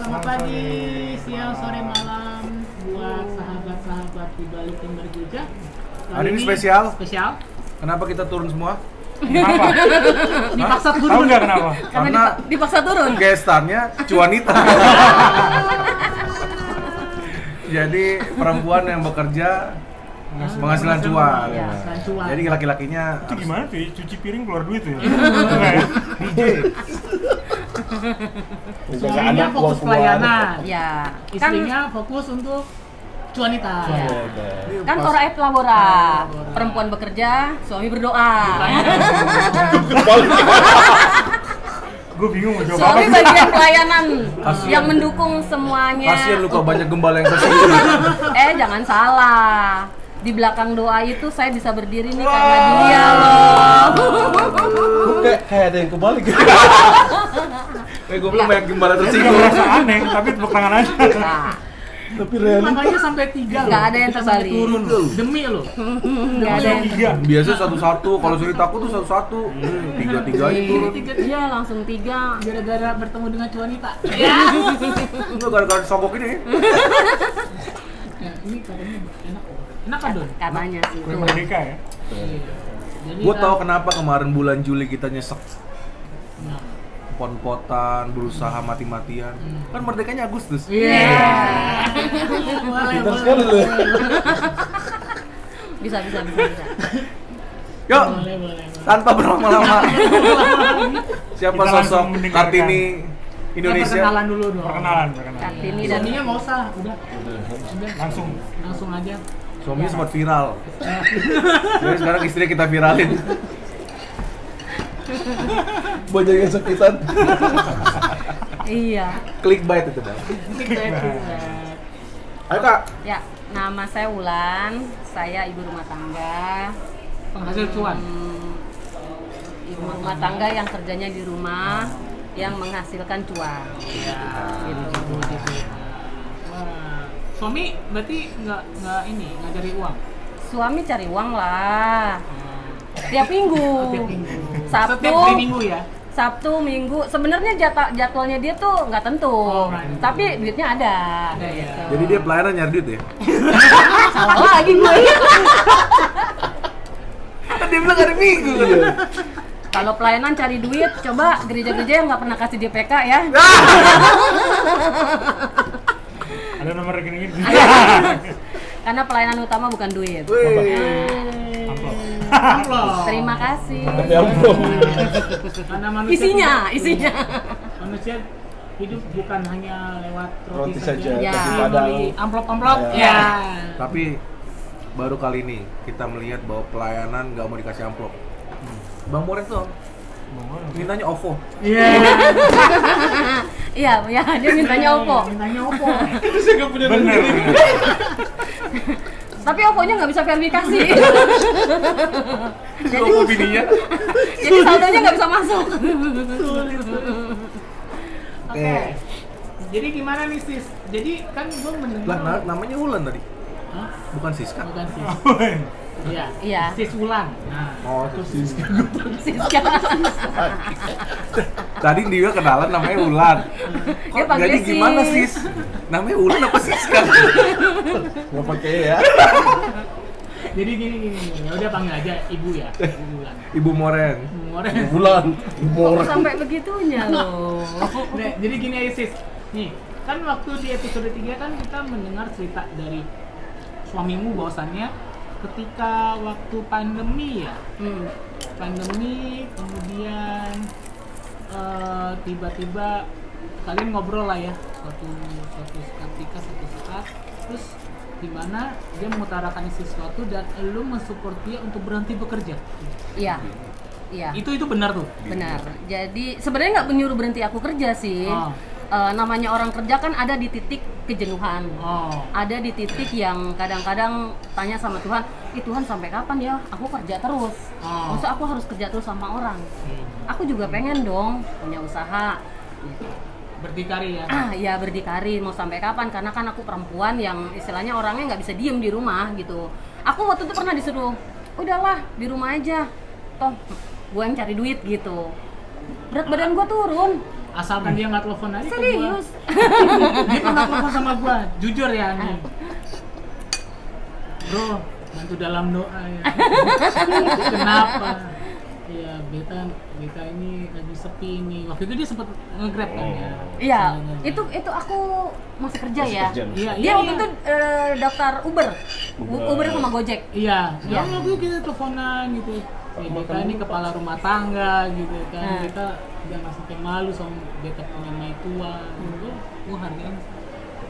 Selamat pagi, siang, sore, malam buat sahabat-sahabat di balik Timber Gereja. Hari ini spesial. Spesial. Kenapa kita turun semua? Kenapa? Dipaksa turun. Tahu nggak kenapa? Karena dipaksa turun. Gestarnya cuanita. Jadi perempuan yang bekerja penghasilan cuan. Ya, cuan. Jadi laki-lakinya Itu gimana tuh? Cuci piring keluar duit ya? DJ. Suaminya fokus pelayanan. Ya, Istrinya fokus untuk cuanita. Ya. Kan ora et labora. Perempuan bekerja, suami berdoa. Gue bingung mau jawab apa. Suami bagian pelayanan yang mendukung semuanya. Kasian lu kok banyak gembala yang tersinggung. Jangan salah. Di belakang doa itu saya bisa berdiri nih karena dia loh. Kayak ada yang kebalik gitu. Gue belum banyak gembala Gue tersinggung. merasa aneh, tapi tepuk tangan aja. Nah, Tapi Ini realita makanya sampai 3 loh. Nggak ada yang Kita sampai terbalik. turun loh. Demi lo. nggak ada yang Tiga. Biasanya satu-satu, kalau cerita aku tuh satu-satu. Tiga-tiga itu. Iya langsung 3. Gara-gara bertemu dengan cuanita. Enggak gara-gara sogok ini. Ya, ini katanya enak. Enak kan, Don? Katanya sih Kue itu. merdeka ya? Jadi Gue kan- tahu kenapa kemarin bulan Juli kita nyesek. Nah. Pon-potan, berusaha mati-matian. Kan merdekanya Agustus. Iya. Boleh, pintar boleh. sekali lu. Bisa. Yuk, Boleh. tanpa berlama-lama. Siapa Kita langsung sosok mendengarkan. Kartini Kita Indonesia? perkenalan dulu dong. Perkenalan. Kartini dan Suaminya nggak usah, udah langsung aja. Suaminya sempat viral. Jadi sekarang istrinya kita viralin. banyak yang sakitan. iya. Clickbait itu, Bang. Ayo, Kak. Ya, nama saya Wulan. Saya ibu rumah tangga. Penghasil cuan. Ibu rumah tangga yang kerjanya di rumah, yang menghasilkan cuan. Ya, gitu. Wah. Suami berarti nggak cari uang. Suami cari uang lah. Tiap minggu. Tiap minggu. Sabtu. Setiap hari minggu ya. Sabtu, Minggu. Sebenarnya jadwalnya dia tuh nggak tentu. Oh, nggak tentu. Tapi duitnya ada. Ada ya. gitu. Jadi dia pelayanan nyari duit ya? Salah lagi gue. Kan dia bilang hari Minggu. Kalau pelayanan cari duit, coba gereja-gereja yang nggak pernah kasih JPK ya. Ada nomor rekening ini. Karena pelayanan utama bukan duit. Amplop. Terima kasih. Tapi amplop. Karena manusia manusia hidup bukan hanya lewat roti Roti saja, Ya. tapi padang. Beli amplop-amplop. Ya. Ya. Tapi baru kali ini kita melihat bahwa pelayanan nggak mau dikasih amplop. Bang Moren tuh mintanya OVO. Iya. Iya, dia mintanya Oppo. Mintanya Oppo. Saya nggak punya Bener. Tapi Oppo-nya nggak bisa verifikasi. jadi, OVO bininya. jadi saldonya nggak bisa masuk. Oke. Jadi gimana nih sis? Jadi kan gue mendengar. Lah, namanya Wulan tadi. Hah? Bukan Siska. Bukan sis. Iya. Iya. Sis Wulan. Nah. Oh, Siska. Siska. Tadi dia kenalan namanya Wulan. Dia Kok panggilnya jadi gimana Sis. sis? Namanya Wulan apa Siska? Nggak pakai ya. Jadi gini. Ya udah panggil aja Ibu ya. Ibu Wulan. Ibu Moren. Moren. Bulan. Kok sampai begitunya loh. Nah, jadi gini aja sis. Nih, kan waktu di episode 3 kan kita mendengar cerita dari suamimu bahwasannya ketika waktu pandemi ya. Pandemi kemudian tiba-tiba kalian ngobrol lah ya suatu saat terus di mana dia mengutarakan sesuatu dan lu mensupport dia untuk berhenti bekerja. Iya. Iya. Itu benar tuh. Benar. Jadi sebenarnya nggak menyuruh berhenti aku kerja sih. Oh. Namanya orang kerja kan ada di titik kejenuhan. Oh. Ada di titik yang kadang-kadang tanya sama Tuhan, Tuhan sampai kapan ya aku kerja terus? Oh. Maksud aku harus kerja terus sama orang. Aku juga pengen dong punya usaha. Berdikari ya. Ya berdikari, mau sampai kapan? Karena kan aku perempuan yang istilahnya orangnya nggak bisa diem di rumah gitu. Aku waktu itu pernah disuruh, udahlah di rumah aja, toh gue yang cari duit gitu. Berat badan gue turun. asalkan dia nggak telepon aja ke gua. Serius? Dia pernah telepon sama gua, jujur ya nih. Bro, bantu dalam doa ya. Kenapa? Ya beta ini lagi sepi nih. Waktu itu dia sempat nge-grab kan ya. Iya, Nge-grab. itu aku masih kerja Masih ya. kerja, masih Iya, Dia waktu itu daftar Uber. Uber sama Gojek. Iya, Iya. ya waktu itu kita teleponan gitu. Beta ini kepala rumah tangga gitu kan. Beta jangan sampai malu sama beta punya maitua gitu. Wah, harganya.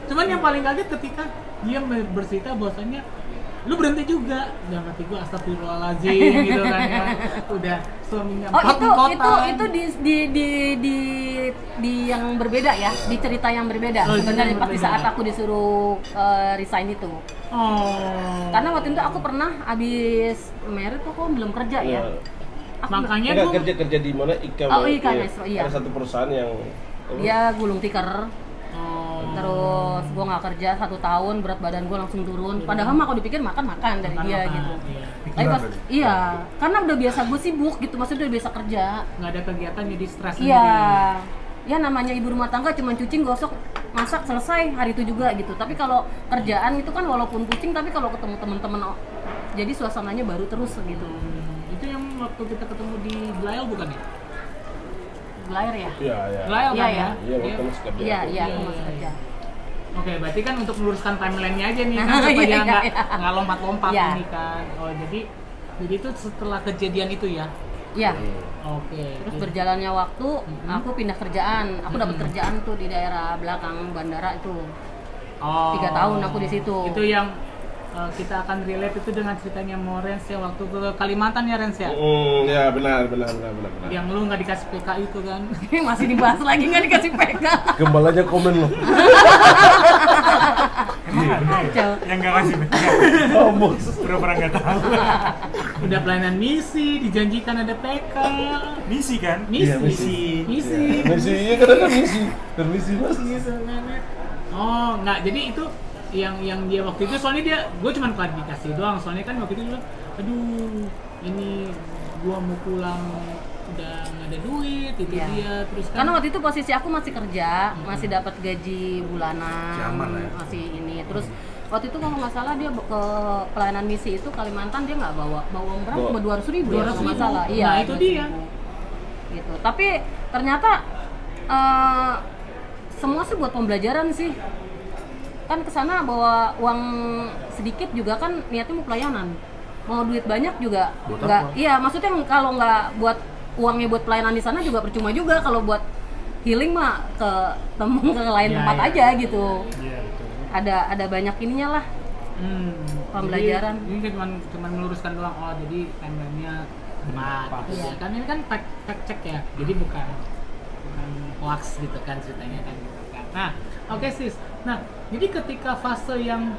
Cuman yang paling kaget ketika dia bercerita bahwasannya lu berhenti juga. Dalam hati gua astagfirullahaladzim gitu kan ya. Udah suaminya Oh empot-empotan. itu di yang berbeda ya, di cerita yang berbeda. Oh, Sebenarnya cerita pas di berbeda. saat aku disuruh resign itu. Oh. Karena waktu itu aku pernah habis merit tuh aku belum kerja ya. Aku Makanya Enggak, gua kerja di mana Ika? Oh, Ika Maestro, iya. Ada satu perusahaan yang dia gulung tikar. Oh. Terus gua nggak kerja 1 tahun, berat badan gua langsung turun. Padahal mah aku dipikir makan dari dia Makan-makan, gitu. iya. Tapi pas iya, karena udah biasa gue sibuk gitu, maksudnya udah biasa kerja. Nggak ada kegiatan jadi stres Iya. sendiri. Ya namanya ibu rumah tangga cuma cuci, gosok, masak, selesai hari itu juga gitu. Tapi kalau kerjaan itu kan walaupun pusing, tapi kalau ketemu teman-teman jadi suasananya baru terus gitu. Itu yang waktu kita ketemu di Blail bukan ya? Blair ya? Iya, iya. Blail Iya, kan ya. ya? Iya, waktu masih kerja. Iya, Iya, aku masih iya, kerja. Oke, berarti kan untuk meluruskan timeline-nya aja nih kan supaya Iya, nggak iya. nggak lompat-lompat Iya. ini kan. Oh, jadi itu setelah kejadian itu ya. Iya. Oke. Terus Jadi- berjalannya waktu, aku pindah kerjaan. Aku dapat kerjaan tuh di daerah belakang bandara itu. Oh. 3 tahun aku di situ. Itu yang kita akan relate itu dengan ceritanya Morens ya waktu ke Kalimantan ya Rens ya. Ya benar. Yang lu nggak dikasih PK itu kan. Masih dibahas lagi nggak dikasih PK. Gembalanya komen loh. Kacau. Yang nggak kasih Kamu. pura-pura nggak tahu. Udah pelayanan misi, dijanjikan ada PK. Misi kan? Misi. Iya, misi. Misi. Misi, iya kan misi. Permisi mas. Gitu, Nenek. Oh, nggak. Jadi itu yang dia waktu itu soalnya gue cuma klarifikasi doang. Soalnya kan waktu itu dia bilang, aduh, ini gua mau pulang udah nggak ada duit, itu Iya. dia terus kan. Karena waktu itu posisi aku masih kerja, masih dapat gaji bulanan, Masih aman lah ya. masih ini. Terus waktu itu kalau nggak salah dia ke pelayanan misi itu Kalimantan dia nggak bawa uang berapa? Bawa 200.000 ya kalau nggak 200.000. salah. Iya. Nah, itu dia. Gitu. Tapi ternyata semua sih buat pembelajaran sih. Kan kesana bawa uang sedikit juga kan niatnya mau pelayanan. Mau duit banyak juga Buat nggak. apa? Iya, maksudnya kalau nggak buat uangnya buat pelayanan di sana juga percuma juga. Kalau buat healing mah ke lain Iya, tempat iya. aja gitu. Iya betul. Ada banyak ininya lah. Pembelajaran. Jadi, ini cuman meluruskan doang. Oh, jadi timeline-nya tepat. Pas. Iya. Kan ini kan fact check ya. Jadi bukan hoax gitu kan ceritanya kan gitu kan. Nah, oke sis. Nah, jadi ketika fase yang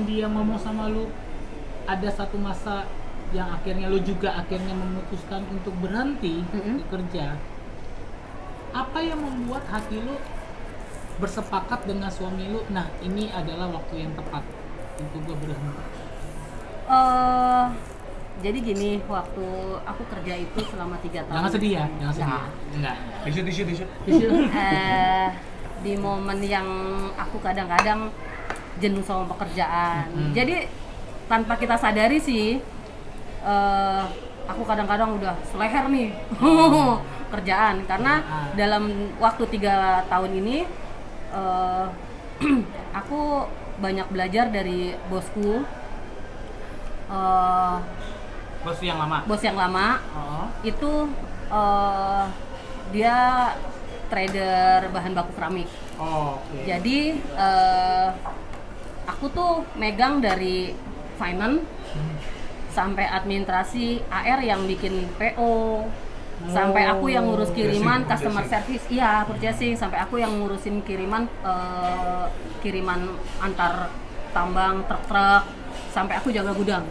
dia ngomong sama lu ada satu masa yang akhirnya lu juga akhirnya memutuskan untuk berhenti bekerja. Apa yang membuat hati lu bersepakat dengan suami lu? Nah, ini adalah waktu yang tepat untuk gua berhenti. Jadi gini, waktu aku kerja itu selama 3 tahun. Jangan sedih ya, jangan sedih. Nah. Enggak. Tisu. Di momen yang aku kadang-kadang jenuh sama pekerjaan. Jadi tanpa kita sadari sih, aku kadang-kadang udah seleher nih kerjaan karena dalam waktu 3 tahun ini aku banyak belajar dari bosku. Bos yang lama. Bos yang lama Oh. itu dia trader bahan baku keramik. Oh, oke. Jadi aku tuh megang dari finance sampai administrasi AR yang bikin PO, sampai aku yang ngurus kiriman customer service, iya purchasing, sampai aku yang ngurusin kiriman antar tambang truk-truk, sampai aku jaga gudang.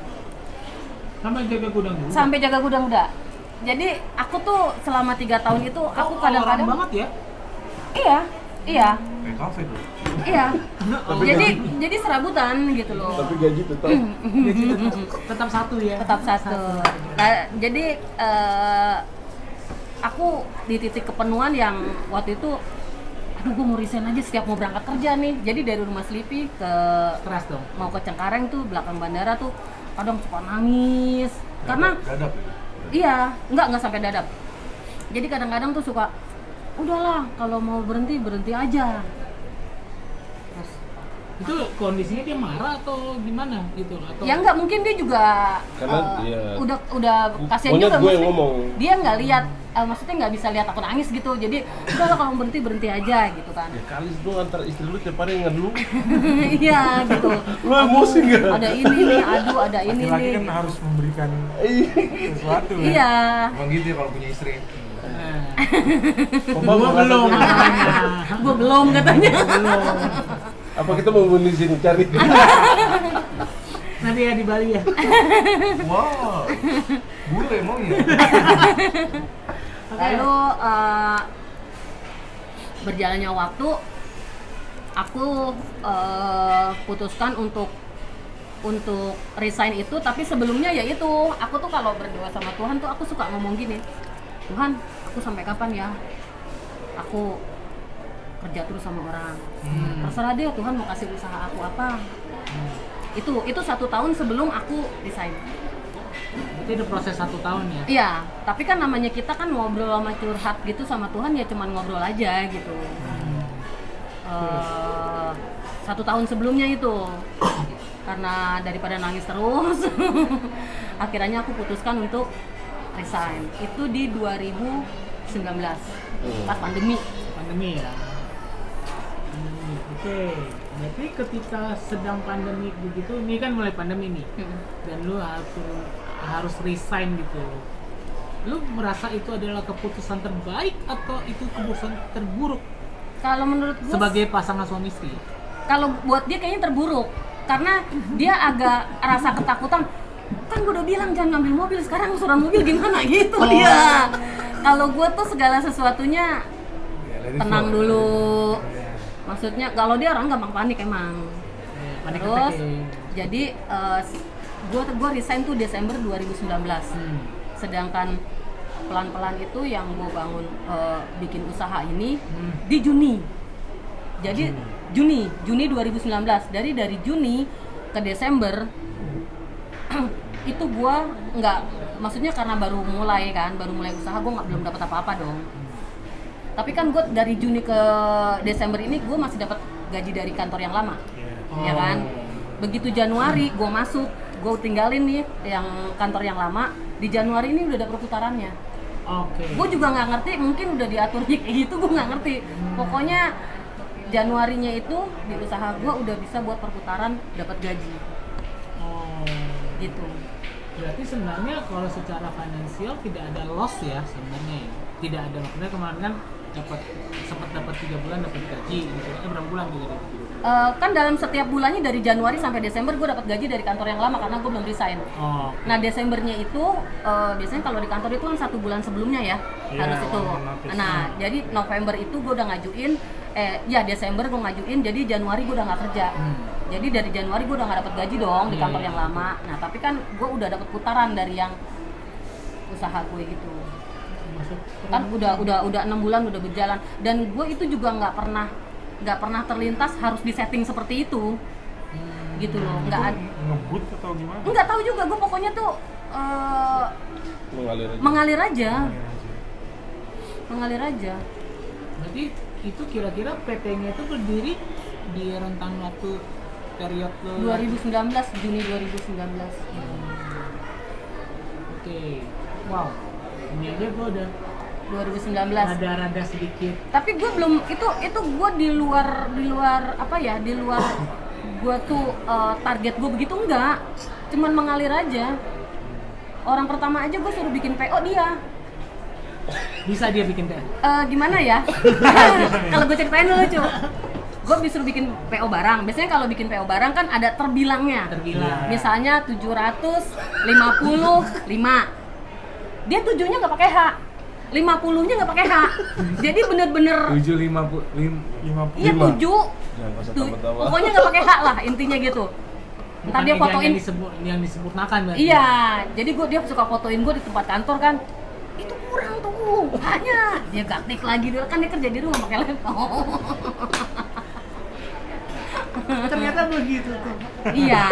Sampai jaga gudang juga. Sampai jaga gudang udah. Jadi aku tuh selama 3 tahun itu aku kadang-kadang banget ya. Iya. Kayak kafe tuh. Iya. Jadi serabutan gitu loh. Tapi gaji tetap. Jadi tetap satu ya. Tetap satu. Nah, jadi aku di titik kepenuhan yang waktu itu aduh gue mau resign aja setiap mau berangkat kerja nih. Jadi dari rumah Slipi ke Keras dong. mau ke Cengkareng tuh belakang bandara tuh kadang suka nangis karena Dadap. iya nggak sampai dadap. Jadi kadang-kadang tuh suka udahlah kalau mau berhenti aja. Terus, Itu kondisinya dia marah atau gimana gitu atau ya nggak mungkin dia juga Karena dia- udah kasihan Maunya juga gue yang maksudnya ngomong. dia nggak lihat maksudnya nggak bisa lihat aku nangis gitu. Jadi udahlah kalau mau berhenti aja gitu kan. Ya kali itu antar istri lu tiap hari ngeluh. Iya gitu. Lu emosi nggak? Ada ini nih, aduh ada ini Laki-laki nih. kan harus memberikan sesuatu kan. Iya. Emang gitu ya kalau punya istri. Nah, Papa gua merasa belum dia- makanya. Gue belum katanya. Belum. Apa kita mau di sini cari? Nanti ya di Bali ya. Wow. Bule emang ya. Lalu berjalannya waktu, aku putuskan untuk resign itu. Tapi sebelumnya ya itu, aku tuh kalau berdoa sama Tuhan tuh aku suka ngomong gini, Tuhan, aku sampai kapan ya? Aku kerja terus sama orang. Terserah deh Tuhan mau kasih usaha aku apa. Itu 1 tahun sebelum aku resign. Berarti ada proses 1 tahun ya. Iya, tapi kan namanya kita kan ngobrol sama curhat gitu sama Tuhan ya cuman ngobrol aja gitu. 1 tahun sebelumnya itu karena daripada nangis terus, akhirnya aku putuskan untuk resign. Itu di 2019 pas pandemi. Pandemi ya. Oke. Berarti ketika sedang pandemi begitu, ini kan mulai pandemi nih. Dan lu harus resign gitu. Lu merasa itu adalah keputusan terbaik atau itu keputusan terburuk Kalau menurut gue sebagai pasangan suami istri? kalau buat dia kayaknya terburuk karena dia agak rasa ketakutan. Kan gue udah bilang jangan ngambil mobil, sekarang usuran mobil gimana gitu dia. Kalau gue tuh segala sesuatunya tenang dulu. Maksudnya kalau dia orang gampang panik emang. Panik Terus attack ya. jadi gue resign tuh Desember 2019. Sedangkan pelan-pelan itu yang gue bangun bikin usaha ini di Juni. Jadi Juni 2019. Dari Juni ke Desember itu gue nggak, maksudnya karena baru mulai usaha, gue belum dapat apa-apa dong. Tapi kan gue dari Juni ke Desember ini gue masih dapat gaji dari kantor yang lama, ya kan. Begitu Januari gue masuk, gue tinggalin nih yang kantor yang lama. Di Januari ini udah ada perputarannya. Oke. Gue juga nggak ngerti, mungkin udah diaturnya kayak gitu, gue nggak ngerti. Pokoknya Januarinya itu di usaha gue udah bisa buat perputaran, dapat gaji, Oh. gitu. Berarti sebenarnya kalau secara finansial tidak ada loss ya sebenarnya ya. Tidak ada, maksudnya kemarin kan sempat dapat 3 bulan dapat gaji gitu. Berapa bulan gitu? Kan dalam setiap bulannya dari Januari sampai Desember gue dapat gaji dari kantor yang lama karena gue belum resign. Oh. Nah Desembernya itu biasanya kalau di kantor itu kan 1 bulan sebelumnya ya, Iya, harus itu. notice. Nah jadi November itu gue udah ngajuin, Desember gue ngajuin, jadi Januari gue udah nggak kerja. Jadi dari Januari gue udah nggak dapat gaji dong di kantor yang lama. Nah tapi kan gue udah dapat putaran dari yang usaha gue gitu. Kan udah 6 bulan udah berjalan dan gue itu juga nggak pernah terlintas harus disetting seperti itu. Gitu loh, nggak ada. Ngebut atau gimana? Nggak tahu juga, gue pokoknya tuh Mengalir aja. mengalir aja. Berarti itu kira-kira PT-nya itu berdiri di rentang waktu periode 2019, Juni 2019. Oke. Wow. Ini aja gue udah 2019. rada-rada sedikit. Tapi gue belum, itu gue di luar apa ya, di luar gue tuh target gue begitu enggak, cuman mengalir aja. Orang pertama aja gue suruh bikin PO dia. Bisa dia bikin teh. Gimana ya? Kalau gue ceritain dulu cu, gue disuruh bikin PO barang. Biasanya kalau bikin PO barang kan ada terbilangnya. Terbilang. Misalnya 755. Dia 7-nya nggak pakai H, 50-nya nggak pakai H. Jadi bener-bener 755. iya 7. Jangan usah tawa-tawa. Pokoknya nggak pakai H lah intinya gitu. Ntar dia Bukan fotoin. yang disebutnakan berarti. Iya, jadi dia suka fotoin gue di tempat kantor kan. Itu kurang tuh, banyak. Dia gaktik lagi dulu, kan dia kerja di rumah pakai laptop. Ternyata begitu tuh. Iya,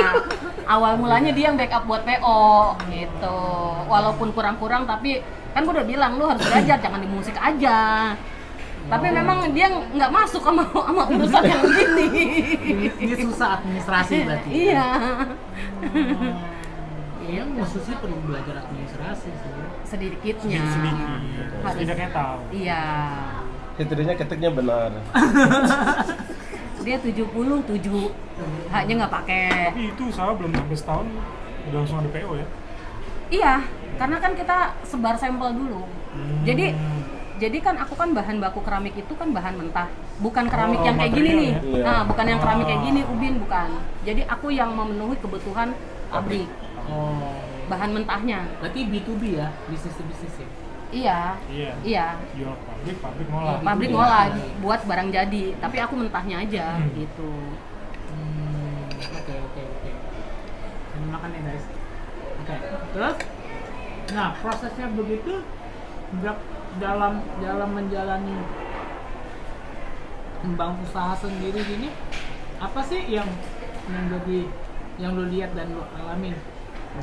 awal mulanya dia yang backup buat PO gitu. Walaupun kurang-kurang tapi kan gue udah bilang lu harus belajar, jangan di musik aja. Tapi memang dia nggak masuk sama urusan yang begini. Ini susah administrasi berarti. Iya. Iya, khususnya perlu belajar administrasi sih. Sedikitnya. Sedikit. Harus. Setidaknya tahu. Iya. Setidaknya ketiknya benar. Dia 77, haknya nggak pakai. Tapi itu usaha belum sampai setahun udah langsung ada PO ya? Iya, karena kan kita sebar sampel dulu. Jadi kan aku kan bahan baku keramik itu kan bahan mentah, bukan keramik yang kayak gini nih. materialnya. Nah, bukan yang keramik kayak gini, ubin bukan. Jadi aku yang memenuhi kebutuhan pabrik, Oh. bahan mentahnya. Berarti B2B ya, bisnis to bisnis ya. Iya. Iya. Jual pabrik ngolah. Pabrik Iya. ngolah buat barang jadi, tapi aku mentahnya aja gitu. Oke. Ini makan ya guys. Oke. Terus, nah prosesnya begitu dalam menjalani kembang usaha sendiri gini, apa sih yang lo lihat dan lo alamin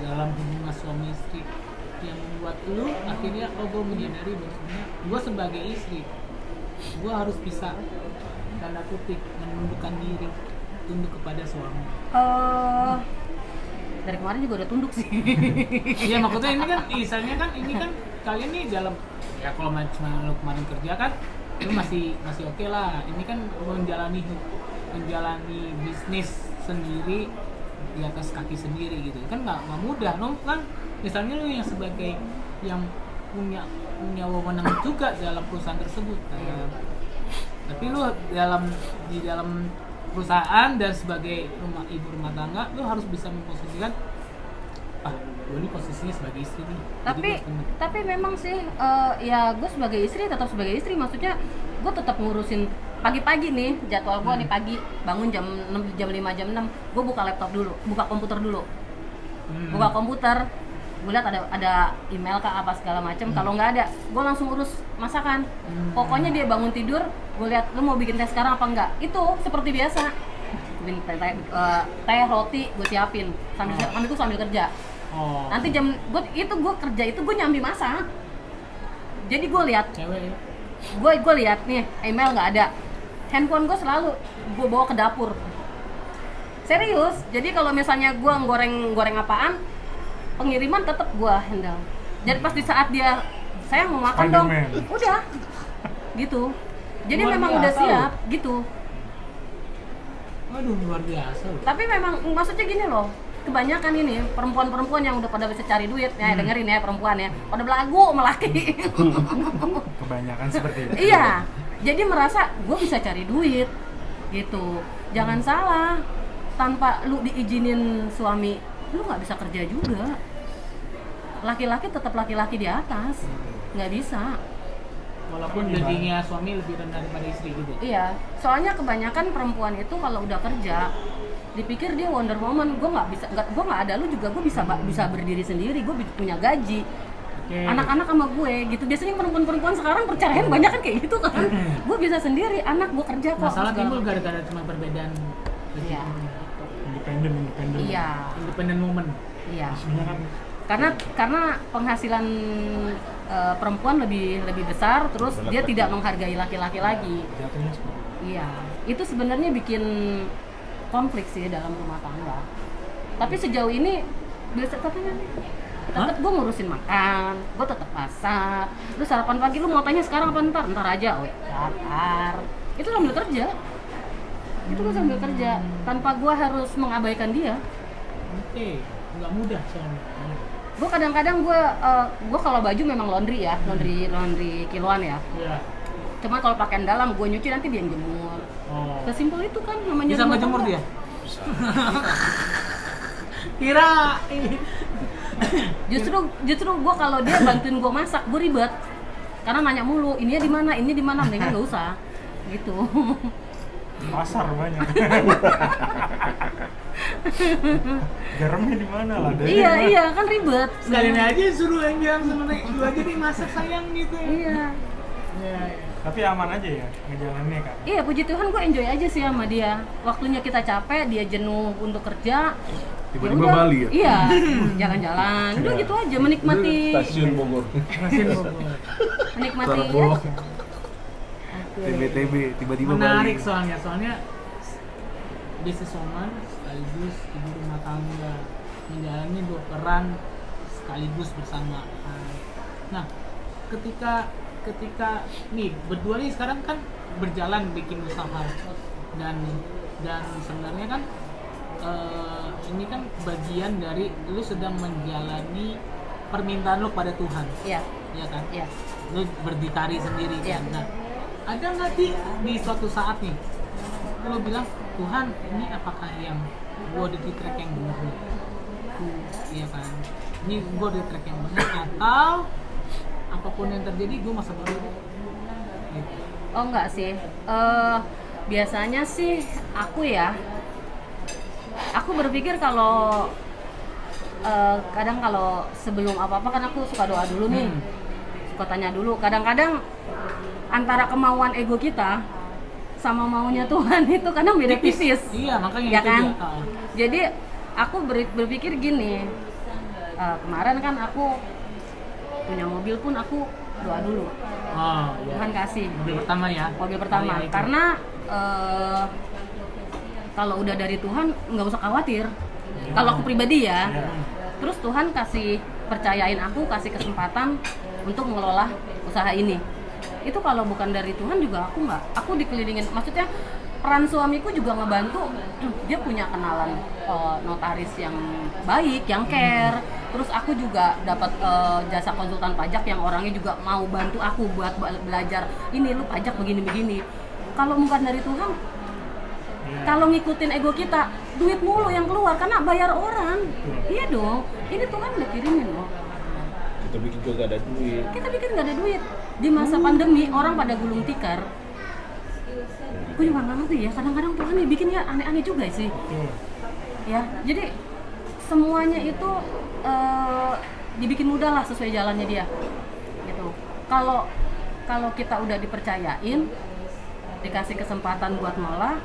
dalam hubungan suami istri yang membuat lu akhirnya gue menyadari bahwasanya gue sebagai istri gue harus bisa tanda kutip menundukkan diri tunduk kepada suami. Dari kemarin juga udah tunduk sih. Iya maksudnya ini kan misalnya kan ini kan kalian nih dalam ya kalau cuma lu kemarin kerja kan lu masih oke lah. Ini kan menjalani bisnis sendiri di atas kaki sendiri gitu kan nggak mudah no kan. Misalnya lu yang sebagai yang punya wewenang juga dalam perusahaan tersebut kan. Tapi lu di dalam perusahaan dan sebagai ibu rumah tangga lu harus bisa memposisikan gue ini posisinya sebagai istri nih. Tapi memang sih ya gue sebagai istri tetap sebagai istri, maksudnya gue tetap ngurusin pagi-pagi nih jadwal gue nih pagi bangun jam 5 jam 6 gue buka laptop dulu, buka komputer dulu. Buka komputer, gue lihat ada email kah apa segala macam. Kalau nggak ada, gue langsung urus masakan. Pokoknya dia bangun tidur, gue lihat lu mau bikin teh sekarang apa enggak. Itu seperti biasa. Bikin teh roti gue siapin sambil kerja. Oh. Nanti gue kerja itu gue nyambi masak. Jadi gue lihat, Cewek ya? gue lihat nih email nggak ada. Handphone gue selalu gue bawa ke dapur. Serius. Jadi kalau misalnya gue goreng apaan, pengiriman tetap gua handle. Jadi pas di saat dia saya mau makan dong, Spiderman. udah gitu. Jadi Luar memang biasa udah siap gitu. Waduh luar biasa loh. Tapi memang maksudnya gini loh, kebanyakan ini perempuan-perempuan yang udah pada bisa cari duit, ya dengerin ya perempuan ya, pada belagu sama laki. Kebanyakan seperti itu. Iya. Jadi merasa gue bisa cari duit gitu. Jangan salah, tanpa lu diizinin suami lu nggak bisa kerja juga. Laki-laki tetap laki-laki di atas, nggak bisa. Walaupun gajinya suami lebih rendah daripada istri gitu. Iya, soalnya kebanyakan perempuan itu kalau udah kerja dipikir dia Wonder Woman. Gue nggak bisa, gue nggak ada lu juga, gue bisa berdiri sendiri, gue punya gaji. Okay. Anak-anak sama gue gitu. Biasanya perempuan-perempuan sekarang perceraian banyak kan kayak gitu kan. Gue bisa sendiri, anak gue kerja kok. Masalah segala timbul macam. gara-gara cuma perbedaan gaji. Iya. Independen. Iya. Independent woman. Iya. Sebenarnya kan Karena penghasilan perempuan lebih besar, terus dia tidak menghargai laki-laki lagi. jatuhnya seperti itu. Iya, itu sebenarnya bikin konflik sih dalam rumah tangga. Tapi sejauh ini biasa katanya tetap gue ngurusin makan, gue tetap masak. Terus sarapan pagi lu mau tanya sekarang apa ntar aja, ntar. Itu sambil kerja. Itu gue sambil kerja tanpa gue harus mengabaikan dia. Oke, nggak mudah soalnya. Gue kadang-kadang gue kalau baju memang laundry ya, laundry kiloan ya. Iya. Cuma kalau pakaian dalam gue nyuci nanti dia yang jemur. Oh. Sesimpel itu kan namanya. Bisa rumah ngejemur tangga. dia? Kira Justru gue kalau dia bantuin gue masak, gue ribet. Karena nanya mulu, ini di mana, mendingan nggak usah. Gitu. Pasar banyak. Garamnya di mana lah? Iya kan ribet. Sekalian aja suruh yang bilang sebenarnya lu aja nih masak sayang gitu. Iya. Ya. Tapi aman aja ya ngejalannya Kak. Iya, puji Tuhan gue enjoy aja sih sama dia. Waktunya kita capek, dia jenuh untuk kerja. Tiba-tiba udah, Bali ya? Iya, jalan-jalan. Udah gitu aja menikmati. Stasiun Bogor. Rasin Bogor. Menikmati Terbok. aja. TB tiba-tiba Menarik Bali. soalnya businesswoman sekaligus ibu rumah tangga menjalani 2 peran sekaligus bersamaan. Nah, ketika nih berdua nih sekarang kan berjalan bikin usaha dan sebenarnya kan ini kan bagian dari lu sedang menjalani permintaan lu pada Tuhan, Iya, ya kan? iya. Lu berdikari sendiri Iya. kan. Nah, ada nggak di suatu saat nih lu bilang, Tuhan ini apakah yang gua di track yang benar nih? Iya kan, ini gua di track yang benar atau apapun yang terjadi gua masa baru gitu. Oh enggak sih. Biasanya sih aku berpikir kalau kadang kalau sebelum apa-apa kan aku suka doa dulu nih. Suka tanya dulu. Kadang-kadang antara kemauan ego kita sama maunya Tuhan itu kadang beda tipis. Iya, makanya Ya itu kan? dia. Jadi aku berpikir gini. Kemarin kan aku punya mobil pun aku doa dulu. Oh, iya. Tuhan kasih. Mobil pertama ya. Mobil pertama. Oh, iya, itu. Karena kalau udah dari Tuhan nggak usah khawatir. Kalau aku pribadi ya. Iya. Terus Tuhan kasih percayain aku, kasih kesempatan untuk mengelola usaha ini. Itu kalau bukan dari Tuhan juga aku dikelilingin. Maksudnya peran suamiku juga ngebantu. Dia punya kenalan notaris yang baik, yang care. Terus aku juga dapat jasa konsultan pajak yang orangnya juga mau bantu aku buat belajar. Ini lu pajak begini-begini. Kalau bukan dari Tuhan, kalau ngikutin ego kita, duit mulu yang keluar karena bayar orang. Iya dong. Ini Tuhan udah kirimin loh. Kita bikin juga gak ada duit. Kita bikin nggak ada duit. Di masa pandemi orang pada gulung tikar. Aku juga nggak ngerti ya. Kadang-kadang Tuhan nih bikin ya aneh-aneh juga sih. Betul. Ya, jadi semuanya itu dibikin mudah lah sesuai jalannya dia. Gitu. Kalau kita udah dipercayain, dikasih kesempatan buat ngolah,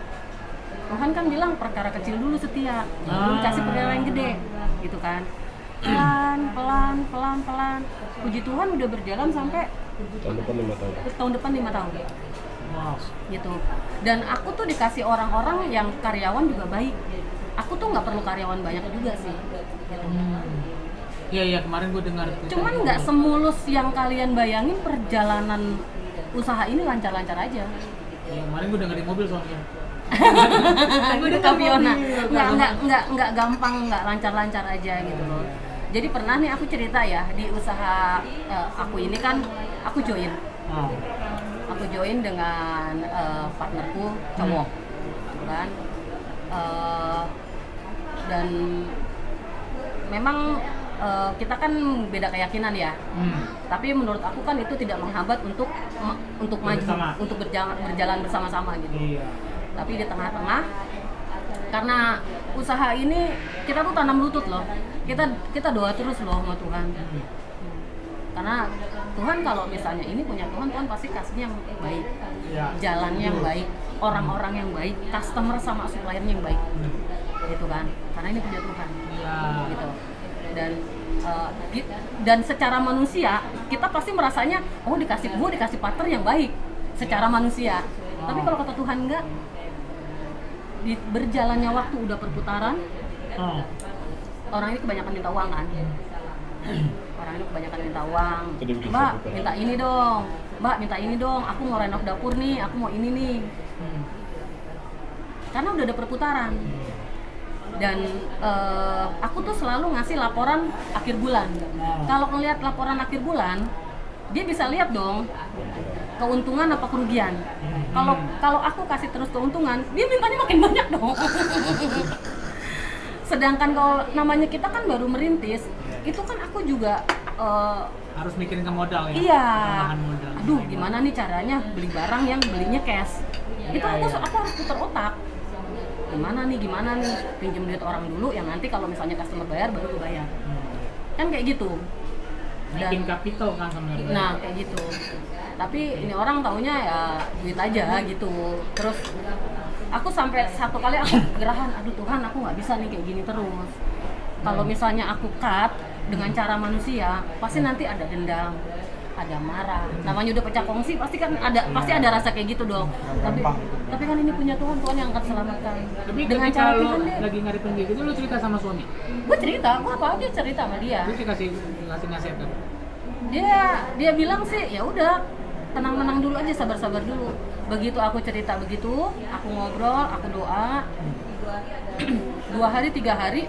Tuhan kan bilang perkara kecil dulu setia, baru dikasih perkara yang gede, gitu kan. Pelan. Puji Tuhan udah berjalan sampai Tahun depan 5 tahun. tahun depan 5 tahun. Wow. Gitu. Dan aku tuh dikasih orang-orang yang karyawan juga baik. Aku tuh nggak perlu karyawan banyak juga sih. Gitu. Iya, kemarin gue dengar itu. Cuman nggak semulus yang kalian bayangin perjalanan usaha ini lancar-lancar aja. Iya, kemarin gue dengar di mobil soalnya. Gue udah Kapiona. Nggak gampang, nggak lancar-lancar aja gitu loh. Jadi pernah nih aku cerita ya di usaha aku ini kan aku join. Oh. Aku join dengan partnerku cowok, gitu kan. Dan memang kita kan beda keyakinan ya. Tapi menurut aku kan itu tidak menghambat untuk maju, Bersama. untuk berjalan bersama-sama gitu. Iya. Tapi di tengah-tengah, karena usaha ini kita tuh tanam lutut loh. Kita doa terus loh sama Tuhan. Karena Tuhan kalau misalnya ini punya Tuhan pasti kasihnya yang baik, Iya. jalannya yang baik, orang-orang yang baik, customer sama suppliernya yang baik, gitu kan? Karena ini punya Tuhan, Iya. gitu. Dan secara manusia kita pasti merasanya gue dikasih partner yang baik secara manusia. Tapi kalau kata Tuhan enggak, di berjalannya waktu udah perputaran, Oh. orang ini kebanyakan minta uang kan. Orang ini kebanyakan minta uang. Jadi bikin Mbak, satu minta ini dong. Mbak, minta ini dong. Aku mau renov dapur nih. Aku mau ini nih. Karena udah ada perputaran. Dan aku tuh selalu ngasih laporan akhir bulan. Kalau ngelihat laporan akhir bulan, dia bisa lihat dong keuntungan apa kerugian. Kalau aku kasih terus keuntungan, dia mintanya makin banyak dong. Sedangkan kalau namanya kita kan baru merintis, itu kan aku juga Harus mikirin ke modal ya. iya. Tambahan modal. Aduh, gimana nih caranya beli barang yang belinya cash? Itu Iya. aku harus putar otak. gimana nih, pinjem duit orang dulu, yang nanti kalau misalnya customer bayar baru gue bayar. Kan kayak gitu. Naikin kapital kan sebenarnya. Nah kayak gitu. Tapi ini orang taunya ya duit aja gitu. Terus aku sampai satu kali aku gerahan, aduh Tuhan aku nggak bisa nih kayak gini terus. Kalau misalnya aku cut dengan cara manusia, pasti nanti ada dendam, ada marah. Namanya udah pecah kongsi, pasti ada rasa kayak gitu dong. Tapi kan ini punya Tuhan yang akan selamatkan. Tapi dengan ketika cara lo Tuhan deh. lagi ngadepin kayak gitu, lo cerita sama suami? Gue cerita, gue apa aja cerita sama dia. Terus dikasih nasihat kan? Dia bilang sih ya udah tenang dulu aja, sabar dulu. Begitu aku cerita begitu, aku ngobrol, aku doa. 2 hari 3 hari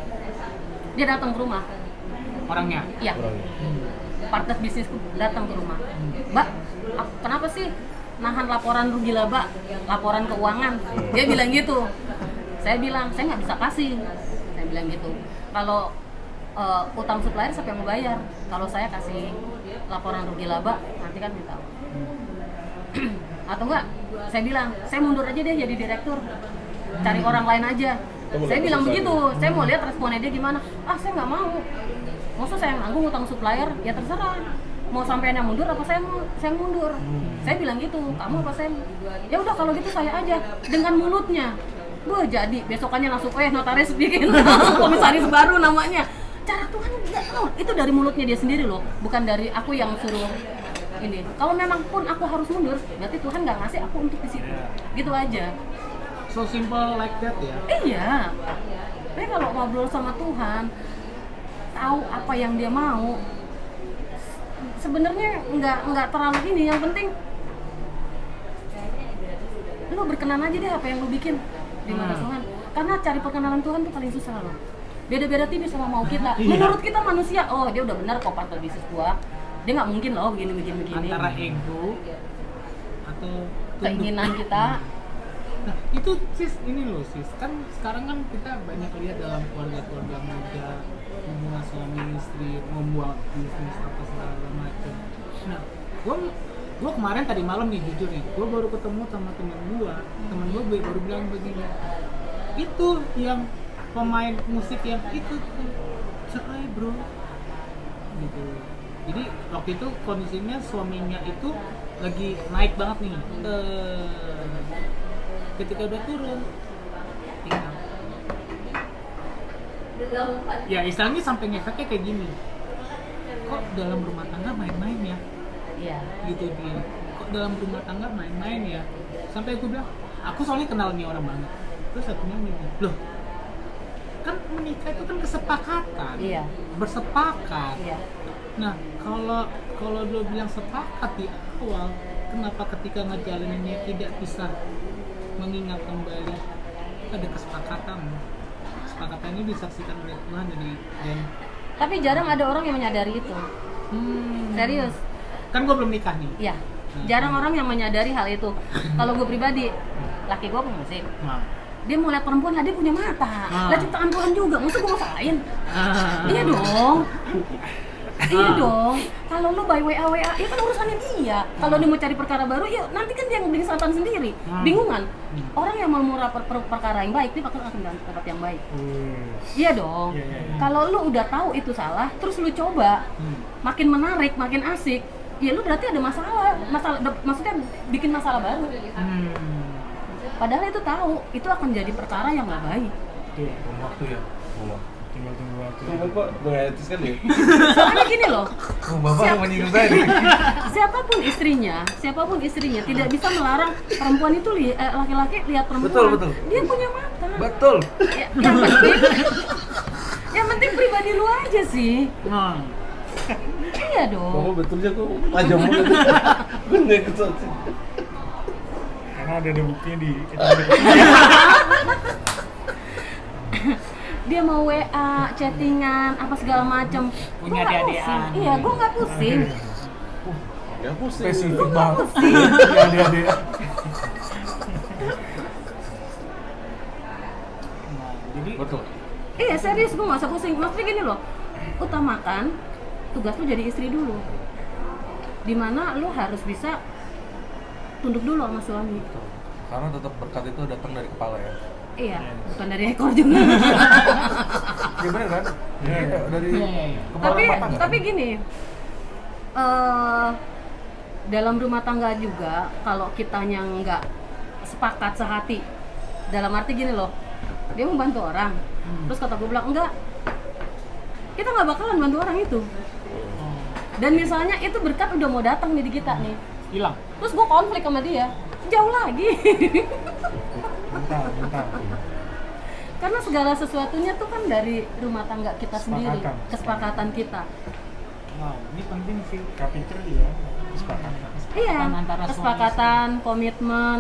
dia datang ke rumah. Orangnya? Iya. Partner bisnisku datang ke rumah. Mbak, kenapa sih nahan laporan rugi laba, laporan keuangan? Dia bilang gitu. Saya bilang saya nggak bisa kasih. Saya bilang gitu. Kalau utang supplier siapa yang mau bayar? Kalau saya kasih laporan rugi laba, nanti kan minta. Atau enggak? Saya bilang saya mundur aja deh jadi direktur. Cari orang lain aja. Saya bilang begitu. Saya mau lihat responnya dia gimana. Saya nggak mau. Maksud saya yang nanggung utang supplier, ya terserah. Mau sampean yang mundur apa saya mundur. Saya bilang gitu. Kamu apa saya? Ya udah kalau gitu saya aja dengan mulutnya. Jadi besokannya langsung notaris bikin komisaris baru namanya. Cara Tuhan enggak tahu. Itu dari mulutnya dia sendiri loh, bukan dari aku yang suruh ini. Kalau memang pun aku harus mundur, berarti Tuhan nggak ngasih aku untuk di situ. Gitu aja. So simple like that ya? Iya. Tapi kalau ngobrol sama Tuhan, tahu apa yang dia mau, sebenarnya nggak terlalu ini. Yang penting lu berkenan aja deh apa yang lu bikin di mata Tuhan. Karena cari perkenanan Tuhan tuh paling susah loh. Beda-beda tipis sama mau kita. Menurut kita manusia, dia udah benar kok partner bisnis gua. Dia nggak mungkin loh begini. Antara ego atau keinginan kita. Nah itu sis, ini loh sis, kan sekarang kan kita banyak lihat dalam keluarga muda, hubungan suami istri, membuat bisnis apa segala macam. Nah, gua kemarin tadi malam nih jujur nih, gua baru ketemu sama temen gua baru bilang begini, itu yang pemain musik yang itu cerai bro, gitu. Jadi waktu itu kondisinya suaminya itu lagi naik banget nih. Ketika udah turun tinggal ya istilahnya sampai ngefeknya kayak gini, kok dalam rumah tangga main-main ya. Iya. Gitu dia, kok dalam rumah tangga main-main ya. Sampai aku bilang, aku soalnya kenal nih orang banget. Terus satunya bilang, loh kan menikah itu kan kesepakatan. Iya. Bersepakat. Iya. Nah kalau lo bilang sepakat di awal, kenapa ketika ngejalaninnya tidak bisa mengingat kembali ada kesepakatan ini disaksikan oleh Tuhan dan tapi jarang ada orang yang menyadari itu. Serius kan gue belum nikah nih. Iya, jarang orang yang menyadari hal itu. Kalau gue pribadi, laki gue pemusik, dia mau lihat perempuan lah, dia punya mata lah, ciptaan Tuhan juga, masa gue mau salahin? Iya dong. Iya dong, kalau lu by WA, ya kan urusannya dia. Kalau dia mau cari perkara baru, ya nanti kan dia yang bikin selatan sendiri. Bingungan. Orang yang mau murah perkara yang baik, dia akan dapat yang baik. Iya dong. Kalau lu udah tahu itu salah, terus lu coba, makin menarik, makin asik, ya lu berarti ada masalah, maksudnya bikin masalah baru. Padahal itu tahu, itu akan jadi perkara yang nggak baik. Waktu ya. Tinggal tunggu waktu. Tunggu kok, mengetis kan ya? Soalnya gini loh, Bapak mau menyinggung saya nih. siapapun istrinya tidak bisa melarang perempuan itu laki-laki lihat perempuan. Betul. Dia punya mata. Betul. Yang penting pribadi lu aja sih. Iya dong. Bapak betulnya kok tajam banget. Bener kesel sih. Karena ada buktinya di Dia mau WA, chattingan, apa segala macem. Punya Gua nggak adik-adikan. pusing. Iya, gue nggak pusing. Ya pusing. Spesifik banget. Pusing. Dia. Jadi Betul. Iya serius, gue nggak usah pusing. Maksudnya gini loh, utamakan tugas lu jadi istri dulu. Dimana lu harus bisa tunduk dulu sama suami. Karena tetap berkat itu datang dari kepala ya. Iya, bukan dari ekor juga. Ya bener kan? Iya. Dari Iya. kepala tapi rumah tangga. tapi gini, dalam rumah tangga juga kalau kitanya nggak sepakat sehati, dalam arti gini loh, dia mau bantu orang, terus kata gue bilang enggak, kita nggak bakalan bantu orang itu. Dan misalnya itu berkat udah mau datang nih di kita nih, Hilang. terus gue konflik sama dia, jauh lagi. Bentar. Karena segala sesuatunya tuh kan dari rumah tangga kita sendiri, Kesepakatan. kesepakatan kita. Wow, ini penting sih. Kapiter ya, kesepakatan. Iya, Antara suami kesepakatan, komitmen.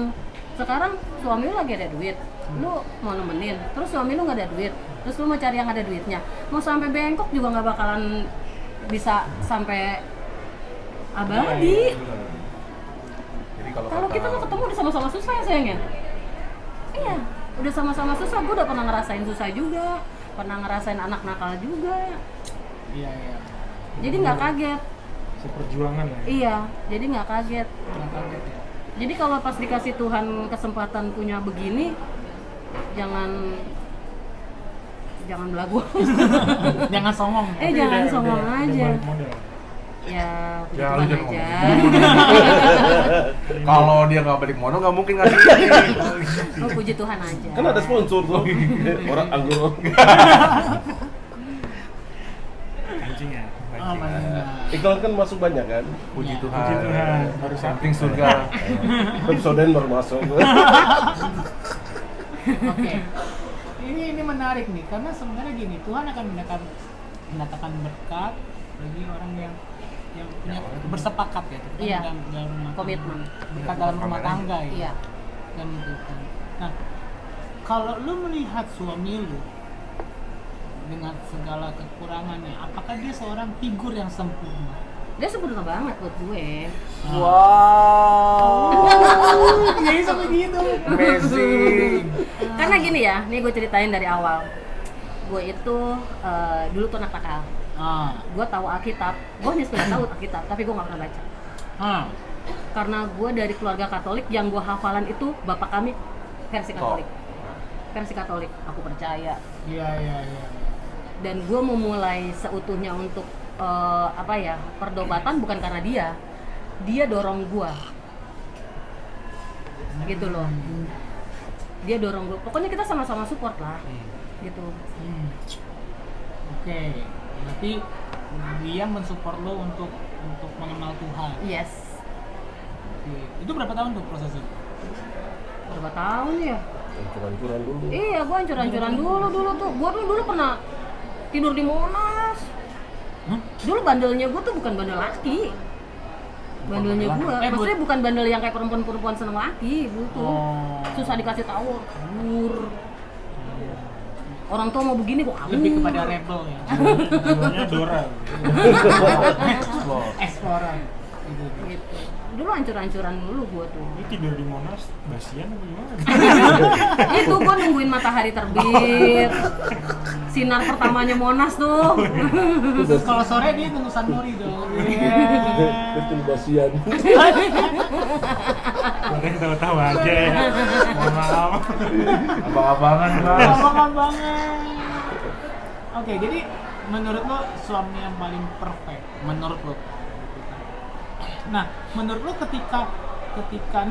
Sekarang suami lu lagi ada duit, lu mau nemenin, terus suami lu nggak ada duit, terus lu mau cari yang ada duitnya, mau sampai bengkok juga nggak bakalan bisa sampai abadi. Jadi Kalau kita mau ketemu udah sama-sama susah ya sayangnya. Iya, udah sama-sama susah. Gue udah pernah ngerasain susah juga, pernah ngerasain anak nakal juga. Iya. Jadi nggak kaget. Seperjuangan lah. Iya, jadi nggak kaget. Nggak kaget ya. Jadi kalau pas dikasih Tuhan kesempatan punya begini, jangan belagu. Jangan songong. Jangan songong Udah aja. balik modal. Ya, puji Ya, lu Tuhan jangan aja. kalau dia nggak balik modal nggak mungkin ngasih ini. Oh, puji Tuhan aja. Kan ada sponsor tuh. Orang anggur. Kancing ya. Oh, mantap. Iklan kan masuk banyak kan. Puji Ya, Tuhan. puji Tuhan. Baru Samping surga. Episode baru masuk. Oke. Ini menarik nih karena sebenarnya gini, Tuhan akan mendatangkan berkat bagi orang yang punya bersepakat ya, terutama Iya. dalam rumah Komitmen. berkat dalam rumah tangga ya. Iya. Kan itu kan. Nah, kalau lu melihat suami lu dengan segala kekurangannya, apakah dia seorang figur yang sempurna? Dia sempurna banget buat gue. Wow. Nggak bisa begitu. Amazing. Karena gini ya, nih gue ceritain dari awal. Gue itu dulu tuh anak nakal. Gue tahu Alkitab, gue hanya sekedar tahu Alkitab, tapi gue nggak pernah baca. Karena gue dari keluarga Katolik, yang gue hafalan itu Bapak kami versi Katolik. Versi Katolik, aku percaya. Iya. Dan gue memulai seutuhnya untuk perdobatan bukan karena dia dorong gue, gitu loh. Dia dorong gue. Pokoknya kita sama-sama support lah, gitu. Oke. Berarti dia mensupport lo untuk mengenal Tuhan. Yes. Oke. Itu berapa tahun tuh prosesnya? Berapa tahun ya? Curan-curan dulu. Iya, gue hancur-hancuran dulu tuh. Gue dulu pernah tidur di Monas. Dulu bandelnya gue tuh bukan bandel laki. Bandelnya gue, maksudnya bukan bandel yang kayak perempuan-perempuan seneng laki, gitu. Susah dikasih tahu, kabur. Orang tua mau begini kok kabur. Lebih kepada rebel ya. Jiwanya Dora. Explorer. Gitu. Gitu. Dulu hancur-hancuran dulu gue tuh. Ini tidur di Monas, basian apa gimana? Itu gue nungguin matahari terbit. Sinar pertamanya Monas tuh. Terus kalau sore dia tunggu Sunmori dong. Betul basian. Kalian tahu-tahu aja ya. Mohon maaf. Abang-abangan mas. Banget. Oke, jadi menurut lo suami yang paling perfect menurut lo? Nah, menurut lo ketika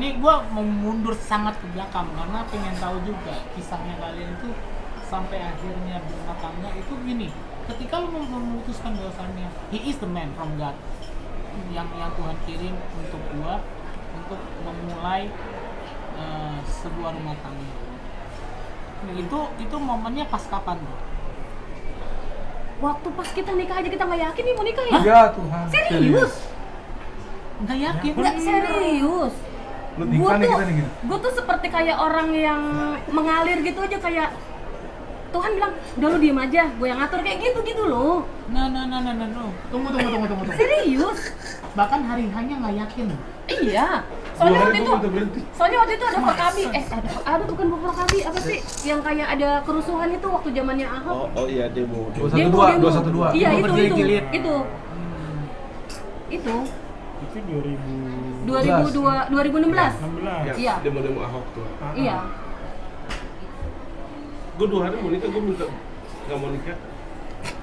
nih gue mau mundur sangat ke belakang karena pengen tahu juga kisahnya kalian itu sampai akhirnya berumah tangga itu gini. Ketika lo memutuskan bahwasannya he is the man from God yang Tuhan kirim untuk gua untuk memulai sebuah rumah tangga. Itu momennya pas kapan tuh? Waktu pas kita nikah aja kita nggak yakin nih mau nikah ya? Ya Tuhan. Serius? Nggak yakin. Nggak serius. Lu nikah nih kita nih gitu. Gue tuh seperti kayak orang yang mengalir gitu aja, kayak Tuhan bilang, udah lu diem aja, gue yang ngatur, kayak gitu loh. Nah. Tunggu. Serius? Bahkan hari hanya nggak yakin. Iya. Soalnya waktu itu ada Forkabi, ada bukan Forkabi, apa sih? Yang kayak ada kerusuhan itu waktu zamannya Ahok. Oh iya demo. 212. Iya, Demo berjilid-jilid. itu. Itu 2016. 2016. Iya. Demo-demo Ahok tuh. Iya. Gue 2 hari mau nikah, gue minta nggak mau nikah.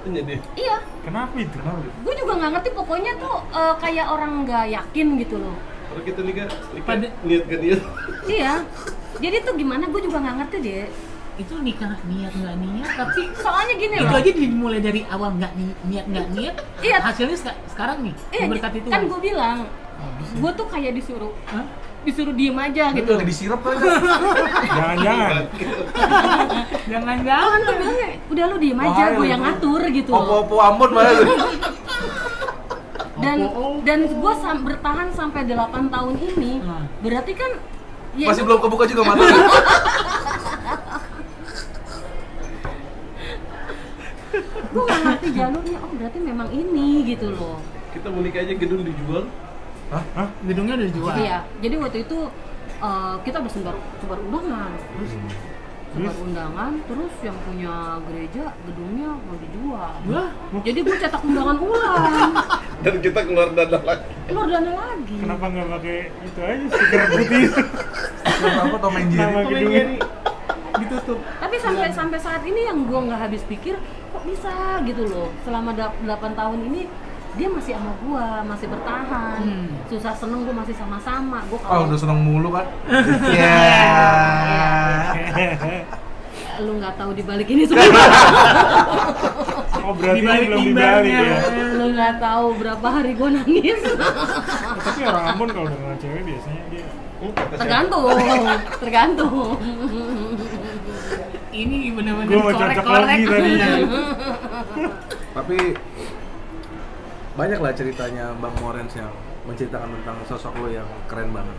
Tanya dia. Iya, Kenapa itu? gue juga nggak ngerti, pokoknya tuh kayak orang nggak yakin gitu loh. Kalau kita nikah Pada- niat gak niat. Iya, jadi tuh gimana gue juga nggak ngerti deh. Itu nikah niat nggak niat, tapi Soalnya gini itu loh. aja dimulai dari awal nggak niat nggak niat. Iya. Hasilnya sekarang nih Iya, berkat itu. kan gue bilang, Oh, bisa. gue tuh kayak disuruh Hah? diem aja Itu gitu. lagi disirap kan? Jangan-jangan. Jangan-jangan. Tuh bilangnya, udah lu diem aja, Bahaya gue yang itu. ngatur gitu loh. Opo-opo Ambon malah. Dan gue bertahan sampai 8 tahun ini, Hmm. berarti kan ya Masih itu- belum kebuka juga matanya. gue nggak ngerti jalurnya. Oh berarti memang ini gitu loh. Kita mau nikah aja gedung dijual. Gedungnya udah dijual. Iya, jadi waktu itu kita udah sebar undangan, sebar undangan, terus yang punya gereja gedungnya mau dijual. Wah, Jadi gue cetak undangan ulang, Dan kita keluar dana lagi. keluar dana lagi. Kenapa nggak pakai itu aja stiker putih? Apa Tom and Jerry? Nama Tom and gedungnya. Jerry ditutup. Tapi sampai saat ini yang gue nggak habis pikir, kok bisa gitu loh. Selama 8 tahun ini dia masih sama gue, masih bertahan. Susah seneng gue masih sama-sama. Gue Oh, kalau udah seneng mulu kan? Iya. lu nggak tahu dibalik ini semua. Oh berarti Dibalik belum timbannya. dibalik ya? Lu nggak tahu berapa hari gue nangis. Tapi orang Ambon kalau udah kenal cewek biasanya dia Tergantung. Ini benar-benar Gua mau cocok korek-korek. lagi tadinya. Tapi banyak lah ceritanya Bang Morens yang menceritakan tentang sosok lo yang keren banget.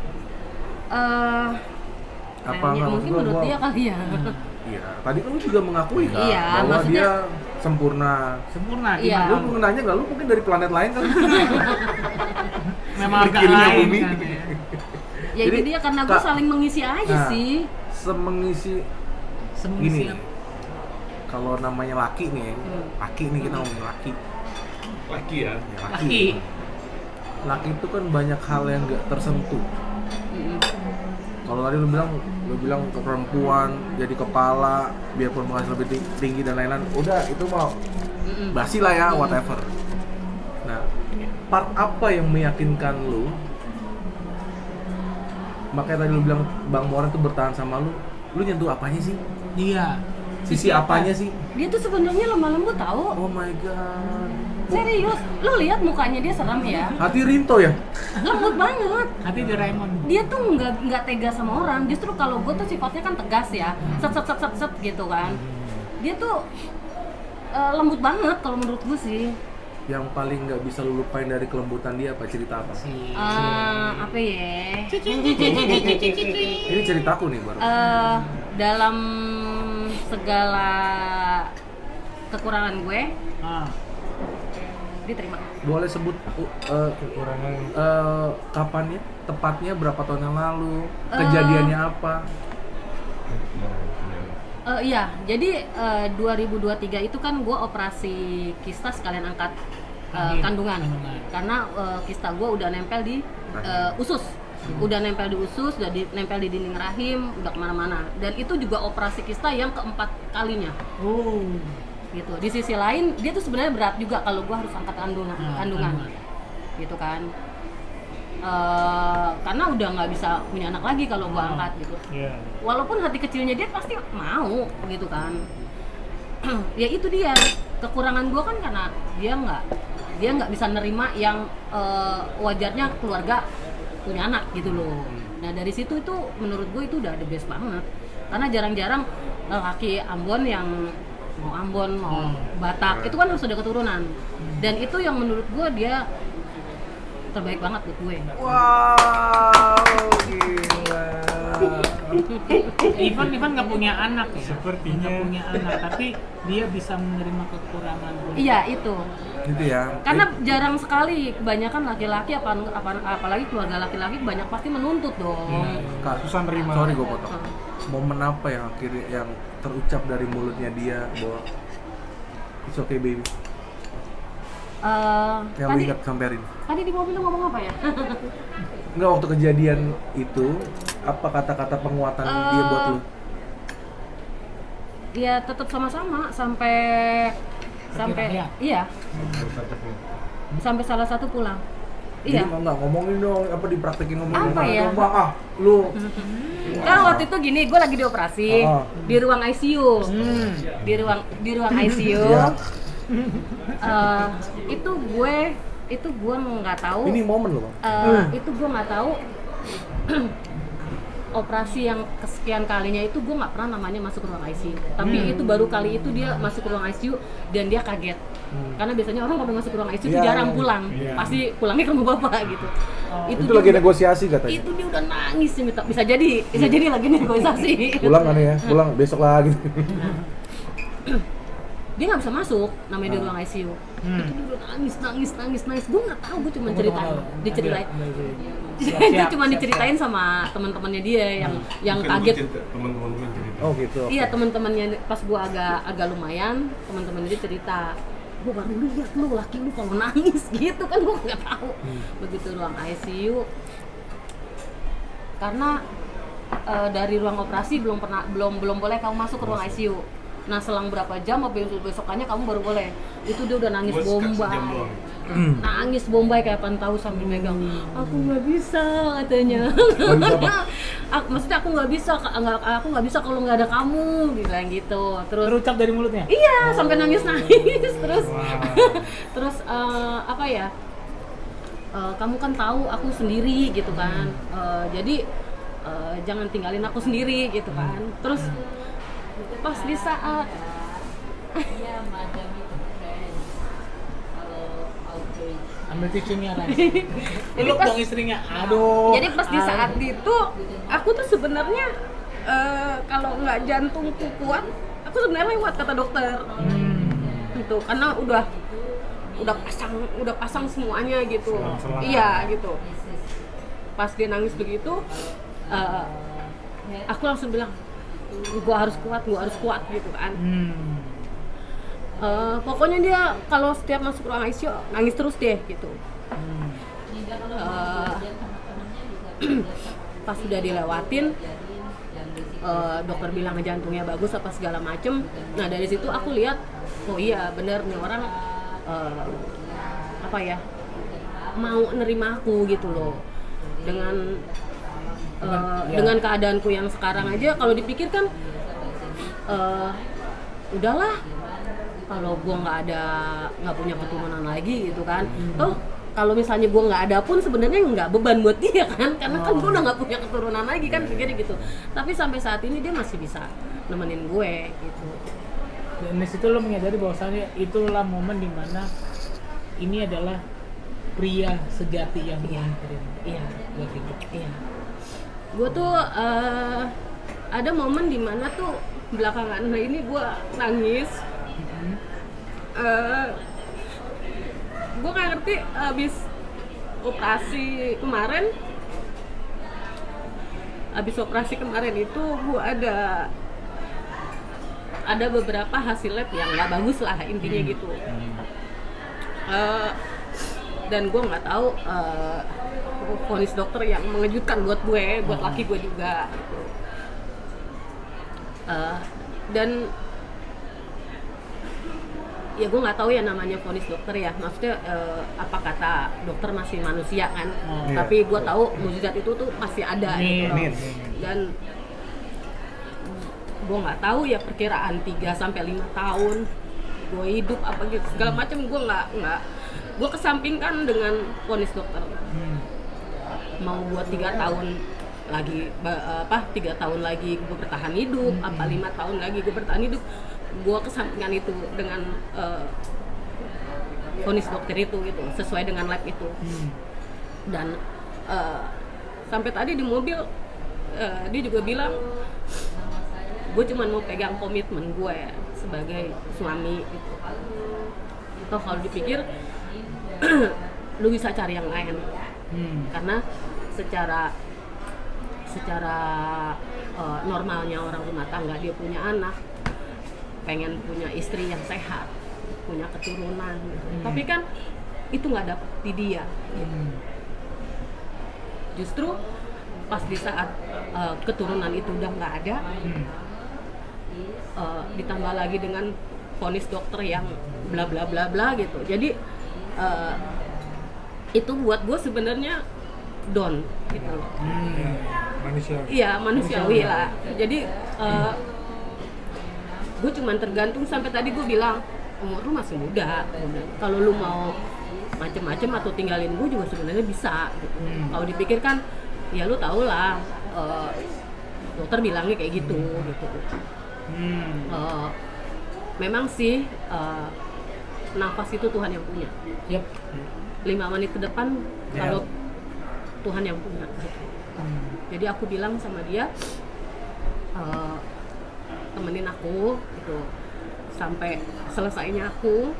Apa Kayaknya nggak? mungkin Maksud menurut gua- dia kali ya. Iya, tadi kan lu juga mengakui kan Iya, bahwa maksudnya- dia sempurna. Sempurna Iya. gimana? Lu nanya nggak? Lu mungkin dari planet lain kan? Memang agak Kirinya lain bumi. kan ya. Ya itu Jadi, dia karena gue Kak- saling mengisi aja Nah, sih. Semengisi Semua gini. siap. Kalau namanya laki nih, laki nih kita ngomongin laki. Laki ya. Ya, Laki. Laki itu kan banyak hal yang nggak tersentuh. Kalau tadi lu bilang ke perempuan jadi kepala biarpun penghasilan lebih tinggi dan lain-lain, udah itu mau basi lah ya, whatever. Nah, part apa yang meyakinkan lu? Makanya tadi lu bilang Bang Moren tuh bertahan sama lu nyentuh apanya sih? Iya. Sisi apanya sih? Dia tuh sebenarnya lemah lembut tahu. Oh my god. Serius, lu lihat mukanya dia serem ya. Hati Rinto ya? Lembut banget. Hati Doraemon. Dia tuh nggak tega sama orang. Justru kalau gue tuh sifatnya kan tegas ya, set gitu kan. Dia tuh lembut banget kalau menurut gue sih. Yang paling nggak bisa lu lupain dari kelembutan dia apa? Cerita apa? Apa ya? Ini ceritaku nih baru. Dalam segala kekurangan gue, Ah. diterima. Boleh sebut kekurangan. kapannya? Tepatnya berapa tahun yang lalu? Kejadiannya apa? Iya, jadi 2023 itu kan gue operasi kista sekalian angkat kandungan. Karena kista gue udah nempel di usus. Udah nempel di usus, udah nempel di dinding rahim, udah kemana-mana. Dan itu juga operasi kista yang keempat kalinya. Oh. Gitu. Di sisi lain, dia tuh sebenarnya berat juga kalau gue harus angkat kandungan. Gitu kan. Karena udah nggak bisa punya anak lagi kalau gue angkat gitu. Iya. Walaupun hati kecilnya dia pasti mau gitu kan. Ya itu dia kekurangan gue kan karena dia nggak bisa nerima yang wajarnya keluarga punya anak gitu loh. Nah dari situ itu menurut gue itu udah the best banget karena jarang-jarang laki Ambon yang mau Ambon mau Batak itu kan harus ada keturunan dan itu yang menurut gue dia terbaik banget buat gue. Wow, gila. Ivan nggak punya anak ya. Sepertinya. Nggak punya anak, tapi dia bisa menerima kekurangan. Iya itu. Gitu ya. Karena jarang sekali, kebanyakan laki-laki apalagi keluarga laki-laki banyak pasti menuntut dong. Kak, Susah nerima. sorry gue potong. Momen apa yang akhirnya yang terucap dari mulutnya dia bahwa it's okay baby? Yang lu Tadi ingat samperin? tadi di mobil lu ngomong apa ya? Enggak, waktu kejadian itu apa kata-kata penguatan dia buat lu? Ya tetap sama-sama sampai hayat. iya, sampai salah satu pulang. Jadi Iya. nggak ngomongin dong, apa dipraktekin ngomongin Apa ya? Coba lu Kan waktu itu gini, gue lagi dioperasi di ruang ICU, di ruang ICU. Iya. Itu gue nggak tahu. ini momen loh, Bang. Itu gue nggak tahu. Operasi yang kesekian kalinya itu gue nggak pernah namanya masuk ke ruang ICU. Tapi itu baru kali itu dia masuk ke ruang ICU dan dia kaget. Karena biasanya orang kalau masuk ke ruang ICU itu Iya, jarang iya. pulang, pasti pulangnya ke rumah bapak gitu. Itu dia lagi udah- negosiasi katanya. Itu dia udah nangis sih, bisa jadi lagi negosiasi. Pulang kan ya, pulang besok lah gitu. Dia nggak bisa masuk, namanya di ruang ICU. Itu dia udah nangis. Gue nggak tahu, gue cuma diceritain. Itu cuma diceritain sama teman-temannya dia yang kaget. Teman-teman gue cerita. Oh gitu. Iya, teman-temannya pas gua agak lumayan, teman-temannya dia cerita, gua baru lihat lu laki lu kalau nangis gitu kan, gua nggak tahu. Begitu ruang ICU, karena dari ruang operasi belum boleh kamu masuk ke ruang ICU. Nah selang berapa jam besokannya kamu baru boleh. Itu dia udah nangis Bos, kasih bombay. jam doang. Nangis bombay kayak apaan tahu sambil megang. Aku nggak bisa katanya. Nggak bisa apa? Maksudnya aku nggak bisa kalau nggak ada kamu, bilang gitu. Terus Terucap dari mulutnya. iya sampai nangis terus terus apa ya? Kamu kan tahu aku sendiri gitu kan. Jadi jangan tinggalin aku sendiri gitu kan. Terus pas di saat Ambil tisunya kan. jadi Peluk pas, dong istrinya. Aduh. jadi pas di saat itu aku tuh sebenarnya kalau nggak jantungku kuat, aku sebenarnya lewat kata dokter. Gitu karena udah pasang semuanya gitu. Selang-selang. Iya gitu. Pas dia nangis begitu, aku langsung bilang, gua harus kuat gitu kan. Pokoknya dia kalau setiap masuk ruang ICU nangis terus deh gitu. Pas sudah dilewatin, dokter bilang jantungnya bagus apa segala macem. Nah dari situ aku lihat, oh iya bener nih orang apa ya, mau nerima aku gitu loh dengan dengan keadaanku yang sekarang aja. Kalau dipikir kan udahlah, kalau gue nggak punya keturunan lagi gitu kan. Toh kalau misalnya gue nggak ada pun sebenarnya nggak beban buat dia kan, karena kan gue udah nggak punya keturunan lagi kan, pikirnya gitu. Tapi sampai saat ini dia masih bisa nemenin gue gitu. Dan di situ lo menyadari bahwasannya itulah momen dimana ini adalah pria sejati yang Iya. buat hidup. Iya. Gue tuh ada momen dimana tuh belakangan ini gue nangis. Gue nggak ngerti, abis operasi kemarin itu gue ada beberapa hasil lab yang nggak bagus lah intinya gitu. Dan gue nggak tahu vonis dokter yang mengejutkan buat gue, buat laki gue juga gitu. Dan ya gue nggak tahu ya namanya vonis dokter ya, maksudnya apa kata dokter masih manusia kan. Tapi gue tahu mukjizat itu tuh masih ada gitu loh. Dan gue nggak tahu ya perkiraan 3-5 tahun gue hidup apa gitu segala macam, gue kesampingkan dengan vonis dokter. Mau buat 3 tahun lagi 3 tahun lagi gue bertahan hidup, apa 5 tahun lagi gue bertahan hidup, gue kesampingan itu dengan vonis dokter itu gitu, sesuai dengan lab itu. Dan sampai tadi di mobil dia juga bilang gue cuma mau pegang komitmen gue sebagai suami gitu. Atau kalau dipikir lu bisa cari yang lain. Karena secara normalnya orang rumah tangga, dia punya anak, pengen punya istri yang sehat, punya keturunan gitu. Tapi kan itu nggak dapet di dia gitu. Justru pas di saat keturunan itu udah nggak ada, ditambah lagi dengan vonis dokter yang bla bla bla bla gitu. Jadi itu buat gue sebenarnya down gitu loh. Manusia. Iya, manusiawi lah. Jadi gue cuman tergantung, sampai tadi gue bilang umur lu masih muda. Kalau lu mau macem-macem atau tinggalin gue juga sebenarnya bisa gitu. Kalau dipikirkan ya lu tau lah, dokter bilangnya kayak gitu gitu. Memang sih nafas itu Tuhan yang punya. Yep. 5 menit ke depan kalau Tuhan yang punya. Jadi aku bilang sama dia, temenin aku gitu sampai selesainya aku,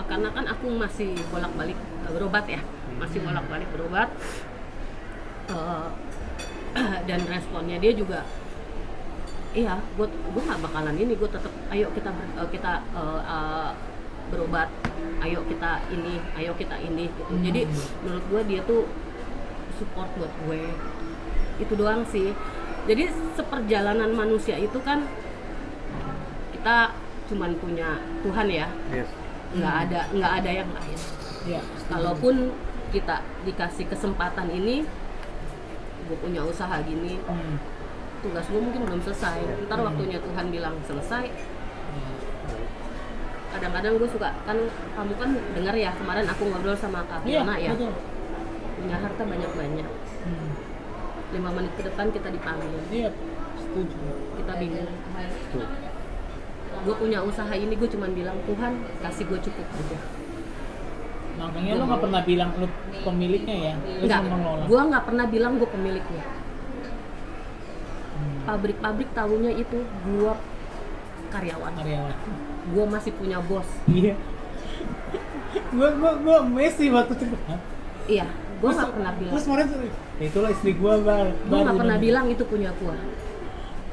karena kan aku masih bolak-balik berobat ya, masih bolak-balik berobat. Dan responnya dia juga, iya, gue nggak bakalan ini, gue tetap, ayo kita berobat, ayo kita ini gitu. Jadi menurut gue dia tuh support buat gue, itu doang sih. Jadi seperjalanan manusia itu kan kita cuman punya Tuhan ya, Yes. nggak ada yang lain. Ya. Kalaupun kita dikasih kesempatan ini, gue punya usaha gini, tugas gue mungkin belum selesai. Ntar waktunya Tuhan bilang selesai. Kadang-kadang gue suka, kan kamu kan dengar ya kemarin aku ngobrol sama Kak Fiona ya, Betul. punya harta banyak-banyak. 5 menit ke depan kita dipanggil, Iya, setuju. kita bingung. Gue punya usaha ini, gue cuman bilang Tuhan kasih gue cukup aja. Makanya lo nggak pernah bilang lo pemiliknya ya? Lo Enggak, cuma mengelola. gue nggak pernah bilang gue pemiliknya. Pabrik-pabrik tahunya itu gue karyawan. Gue masih punya bos. Iya. Gua Messi waktu itu. Hah? Iya, gue nggak pernah bilang. Terus kemarin itulah istri gua Gue nggak pernah bilang itu punya gue.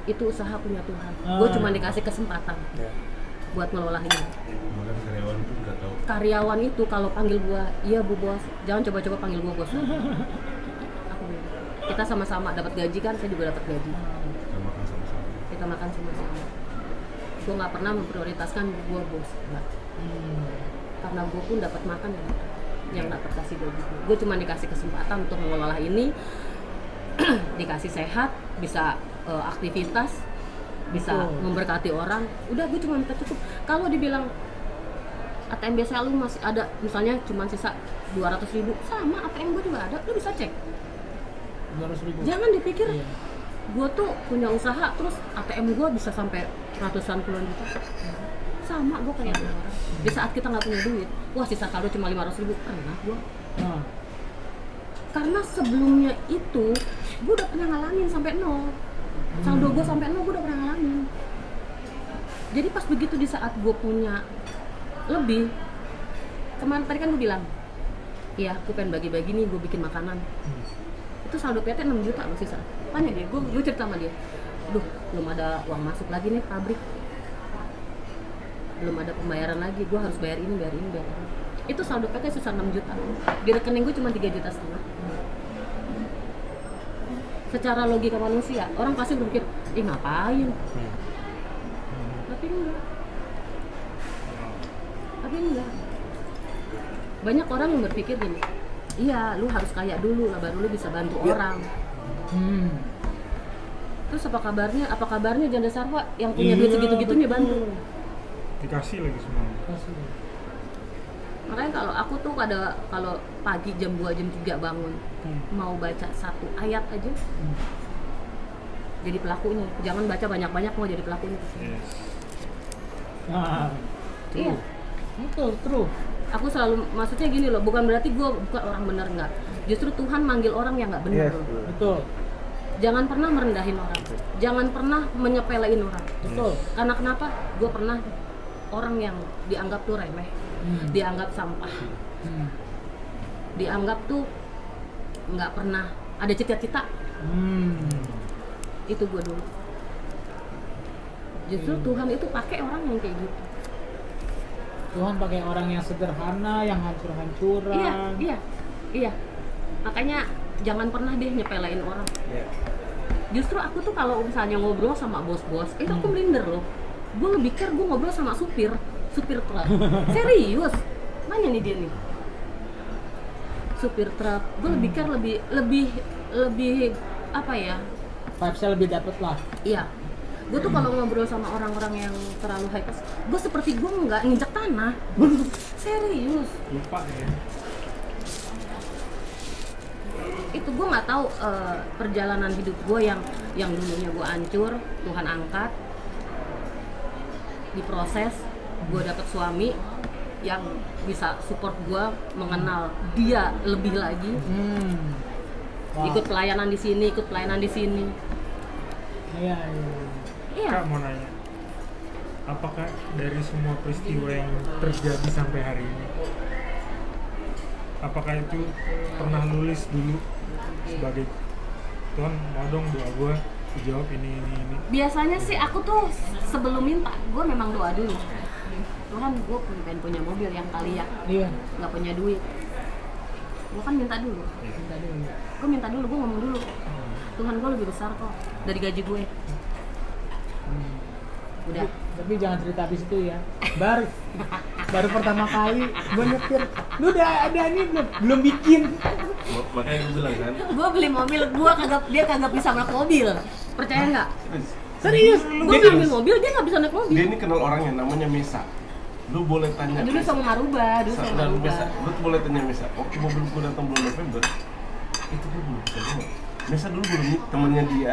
Itu usaha punya Tuhan. Gue cuma dikasih kesempatan buat ngelola ini. Bahkan karyawan pun nggak tahu. Karyawan itu kalau panggil gue, iya bu bos, jangan coba-coba panggil gue bos. Aku bilang, kita sama-sama dapat gaji kan, saya juga dapat gaji. Kita makan sama-sama. Kita makan sama-sama. Gue nggak pernah memprioritaskan gue bos, enggak. Karena gue pun dapat makan yang dapat kasih gaji. Gue cuma dikasih kesempatan untuk mengelola ini, dikasih sehat, bisa aktivitas, bisa memberkati orang. Udah, gue cuma minta cukup. Kalau dibilang ATM biasa lu masih ada, misalnya cuma sisa 200.000, sama ATM gue juga ada, lu bisa cek. 200.000. Jangan dipikir Iya. gue tuh punya usaha terus ATM gue bisa sampai ratusan puluhan juta. Sama gue kayak orang. Di saat kita nggak punya duit, wah sisa saldo cuma 500.000, pernah gue. Nah, Karena sebelumnya itu gue udah pernah ngalamin sampai nol. Saldo gue sampai nol, gue udah pernah ngalamin. Jadi pas begitu di saat gue punya lebih, kemarin tadi kan gue bilang, iya gue pengen bagi-bagi nih, gue bikin makanan. Itu saldo PT 6 juta loh sisa. Tanya deh, gue cerita sama dia, duh belum ada uang masuk lagi nih pabrik, belum ada pembayaran lagi, gue harus bayar ini. Itu saldo PT sisa 6 juta. Di rekening gue cuma 3,5 juta. Secara logika manusia, orang pasti berpikir, ngapain? Tapi enggak. Banyak orang yang berpikir gini, iya lu harus kaya dulu lah baru lu bisa bantu orang. Terus apa kabarnya Janda Sarwa yang punya duit segitu-gitunya bantu? Dikasih lagi semua. Makanya kalau aku tuh kalau pagi jam 2 jam 3 bangun, mau baca 1 ayat aja, jadi pelakunya. Jangan baca banyak-banyak, mau jadi pelakunya. Yes. nah, Iya. betul, true. Aku selalu, maksudnya gini loh, bukan berarti gue bukan orang benar, enggak. Justru Tuhan manggil orang yang nggak benar. Yes, Betul. Jangan pernah merendahin orang, jangan pernah menyepelein orang. Betul. Karena kenapa? Gue pernah orang yang dianggap tuh remeh, dianggap sampah, dianggap tuh nggak pernah ada cita-cita. Itu gue dulu. Justru Tuhan itu pakai orang yang kayak gitu. Tuhan pakai orang yang sederhana, yang hancur-hancuran. Iya. Makanya jangan pernah deh nyepelein orang. Justru aku tuh kalau misalnya ngobrol sama bos-bos, itu aku minder loh. Gue lebih care gue ngobrol sama supir truk. Serius, nanya nih dia nih. Supir truk, gue lebih care, lebih apa ya? Vibes-nya lebih dapet lah. Iya. Gue tuh kalau ngobrol sama orang-orang yang terlalu high class, gue seperti gue nggak nginjek tanah. Serius. Lupa ya. Itu gue nggak tahu perjalanan hidup gue yang dulunya gue hancur, Tuhan angkat, diproses, gue dapet suami yang bisa support gue mengenal dia lebih lagi, Wow. ikut pelayanan di sini, ikut pelayanan di sini. Iya. Iya. Kak mau nanya, apakah dari semua peristiwa yang terjadi sampai hari ini, apakah itu pernah nulis dulu sebagai Tuhan mau dong doa gue dijawab ini. Biasanya sih aku tuh sebelum minta, gue memang doa dulu. Tuhan, gue pengen punya mobil yang kali ya, Iya. nggak punya duit. Gue kan minta dulu. Minta dulu. Gue minta dulu, gue ngomong dulu. Tuhan, gue lebih besar kok dari gaji gue. Udah. Tapi jangan cerita habis itu ya. Baru pertama kali gue nyetir. Lu udah ada nih belum bikin. Makanya gue bilang kan, Gue beli mobil, dia kagak bisa naik mobil. Percaya nggak? Serius. Gue ngambil mobil, dia nggak bisa naik mobil. dia ini kenal orangnya namanya Mesa. Lu boleh tanya. Dulu sama Maruba, Mesa, lu tuh boleh tanya Mesa. Waktu mobil gue datang bulan November, itu gue belum bisa nikah. Mesa dulu belum nikah, temannya dia